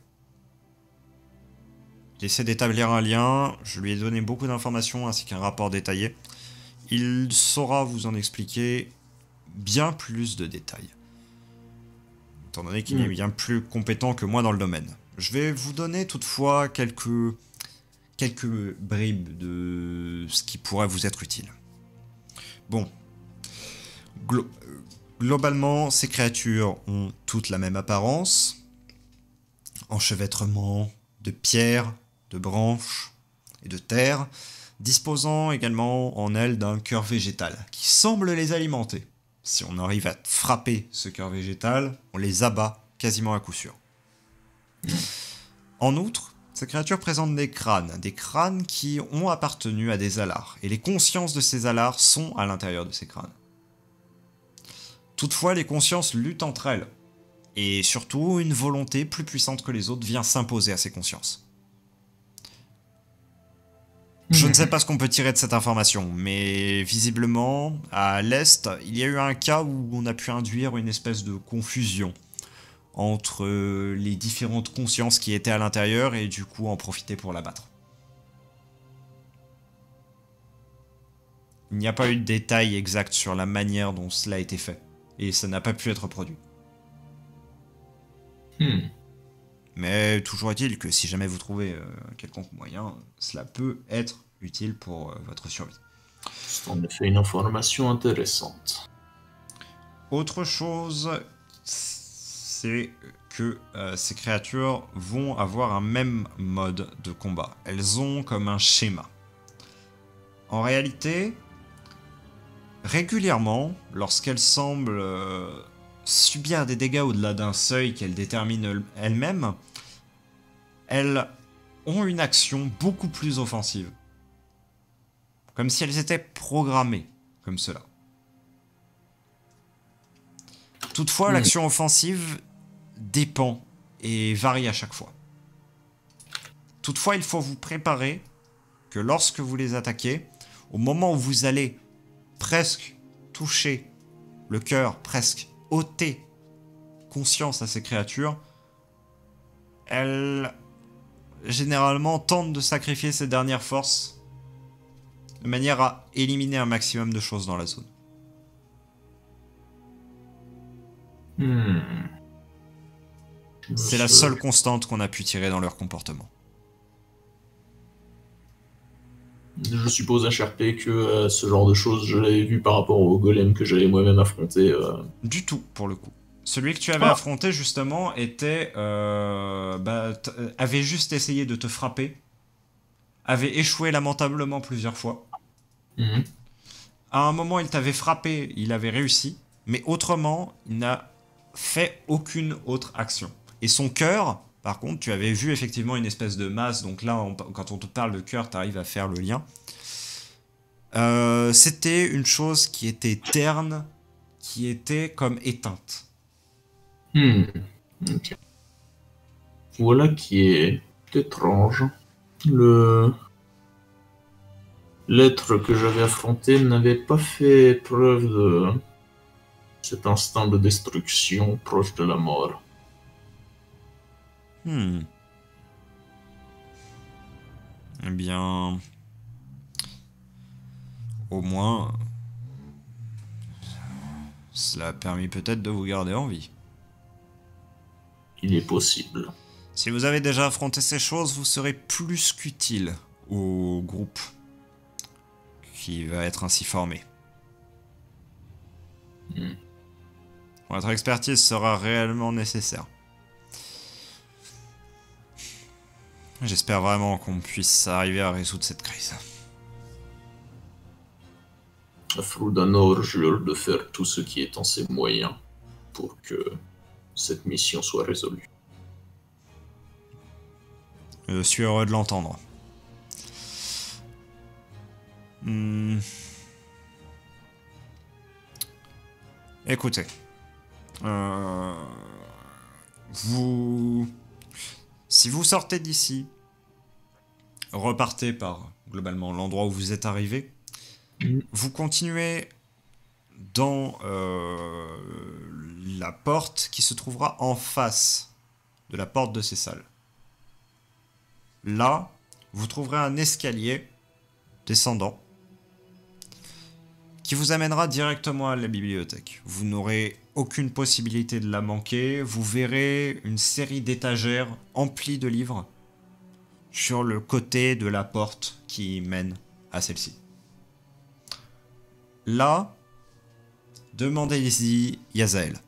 Il essaie d'établir un lien, je lui ai donné beaucoup d'informations ainsi qu'un rapport détaillé. Il saura vous en expliquer bien plus de détails, étant donné qu'il est bien plus compétent que moi dans le domaine. Je vais vous donner toutefois quelques bribes de ce qui pourrait vous être utile. Bon. Globalement, ces créatures ont toutes la même apparence. Enchevêtrement de pierres, de branches et de terre, disposant également en elles d'un cœur végétal qui semble les alimenter. Si on arrive à frapper ce cœur végétal, on les abat quasiment à coup sûr. En outre, ces créatures présentent des crânes qui ont appartenu à des alars, et les consciences de ces alars sont à l'intérieur de ces crânes. Toutefois, les consciences luttent entre elles, et surtout, une volonté plus puissante que les autres vient s'imposer à ces consciences. Je ne sais pas ce qu'on peut tirer de cette information, mais visiblement, à l'Est, il y a eu un cas où on a pu induire une espèce de confusion entre les différentes consciences qui étaient à l'intérieur et du coup en profiter pour l'abattre. Il n'y a pas eu de détails exacts sur la manière dont cela a été fait, et ça n'a pas pu être produit. Mais toujours est-il que si jamais vous trouvez quelconque moyen, cela peut être utile pour votre survie. C'est en effet une information intéressante. Autre chose, c'est que ces créatures vont avoir un même mode de combat. Elles ont comme un schéma. En réalité, régulièrement, lorsqu'elles semblent subir des dégâts au-delà d'un seuil qu'elles déterminent elles-mêmes, elles ont une action beaucoup plus offensive. Comme si elles étaient programmées comme cela. Toutefois, l'action offensive dépend et varie à chaque fois. Toutefois, il faut vous préparer que lorsque vous les attaquez, au moment où vous allez presque toucher le cœur, presque ôter conscience à ces créatures, elles généralement tentent de sacrifier ses dernières forces de manière à éliminer un maximum de choses dans la zone. C'est la seule constante qu'on a pu tirer dans leur comportement. Je suppose, HRP, que ce genre de choses, je l'avais vu par rapport au golem que j'avais moi-même affronté. Du tout, pour le coup. Celui que tu avais affronté, justement, était... avait juste essayé de te frapper, avait échoué lamentablement plusieurs fois. À un moment, il t'avait frappé, il avait réussi, mais autrement, il n'a fait aucune autre action. Et son cœur, par contre, tu avais vu effectivement une espèce de masse, donc là, quand on te parle de cœur, tu arrives à faire le lien. C'était une chose qui était terne, qui était comme éteinte. Ok. Voilà qui est étrange. Le L'être que j'avais affronté n'avait pas fait preuve de cet instinct de destruction proche de la mort. Eh bien... Au moins... Cela a permis peut-être de vous garder en vie. Il est possible. Si vous avez déjà affronté ces choses, vous serez plus qu'utile au groupe qui va être ainsi formé. Votre expertise sera réellement nécessaire. J'espère vraiment qu'on puisse arriver à résoudre cette crise. Afrudanor jure de faire tout ce qui est en ses moyens pour que cette mission soit résolue. Je suis heureux de l'entendre. Écoutez. Si vous sortez d'ici, repartez par, globalement, l'endroit où vous êtes arrivé. Vous continuez dans la porte qui se trouvera en face de la porte de ces salles. Là, vous trouverez un escalier descendant qui vous amènera directement à la bibliothèque. Vous n'aurez aucune possibilité de la manquer. Vous verrez une série d'étagères emplies de livres sur le côté de la porte qui mène à celle-ci. Là, demandez-y Yazael.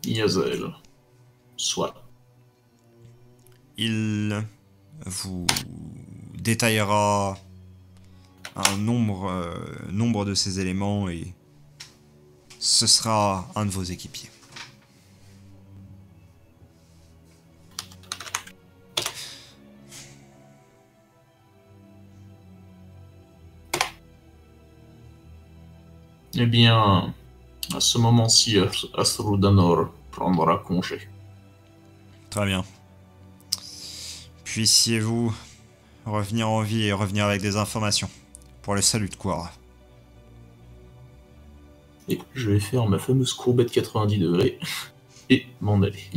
Yazael. Soit. Il vous détaillera un nombre de ces éléments et ce sera un de vos équipiers. Eh bien, à ce moment-ci, Asrudanor prendra congé. Très bien. Puissiez-vous revenir en vie et revenir avec des informations pour le salut de Quara. Et je vais faire ma fameuse courbette 90 degrés et m'en aller.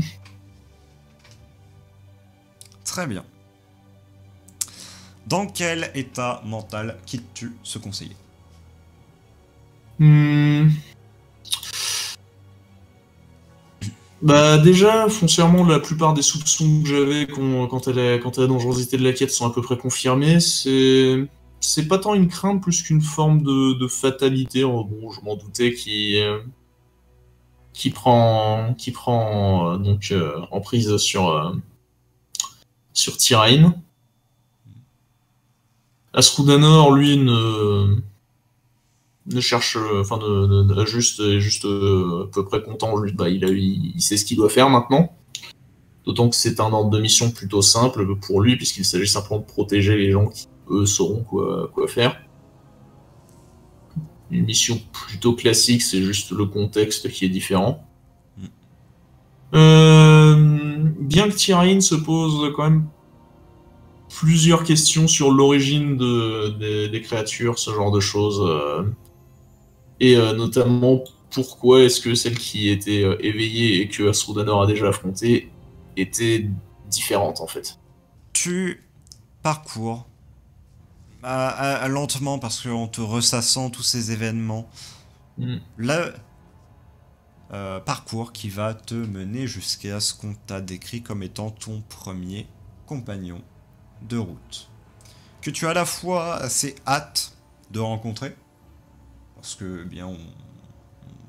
Très bien. Dans quel état mental quittes-tu ce conseiller? Bah déjà, foncièrement, la plupart des soupçons que j'avais quant à la dangerosité de la quête sont à peu près confirmés. C'est pas tant une crainte plus qu'une forme de fatalité. Bon, je m'en doutais qui prend donc en prise sur Tyrain. Asrudanor, lui, ne cherche, enfin, juste à peu près content. Lui, bah, il sait ce qu'il doit faire maintenant. D'autant que c'est un ordre de mission plutôt simple pour lui, puisqu'il s'agit simplement de protéger les gens qui, eux, sauront quoi faire. Une mission plutôt classique, c'est juste le contexte qui est différent. Bien que Tyrain se pose quand même plusieurs questions sur l'origine des créatures, ce genre de choses. Et notamment, pourquoi est-ce que celle qui était éveillée et que Asrudanor a déjà affrontée était différente, en fait. Tu parcours lentement parce qu'en te ressassant tous ces événements. Le parcours qui va te mener jusqu'à ce qu'on t'a décrit comme étant ton premier compagnon de route. Que tu as à la fois assez hâte de rencontrer, parce que bien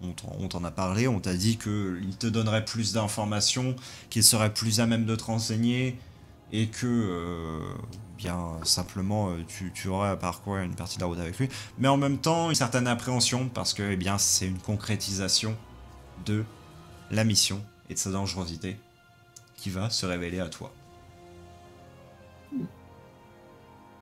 on t'en a parlé, on t'a dit qu'il te donnerait plus d'informations, qu'il serait plus à même de te renseigner, et que bien simplement tu aurais à parcourir une partie de la route avec lui, mais en même temps une certaine appréhension parce que eh bien c'est une concrétisation de la mission et de sa dangerosité qui va se révéler à toi.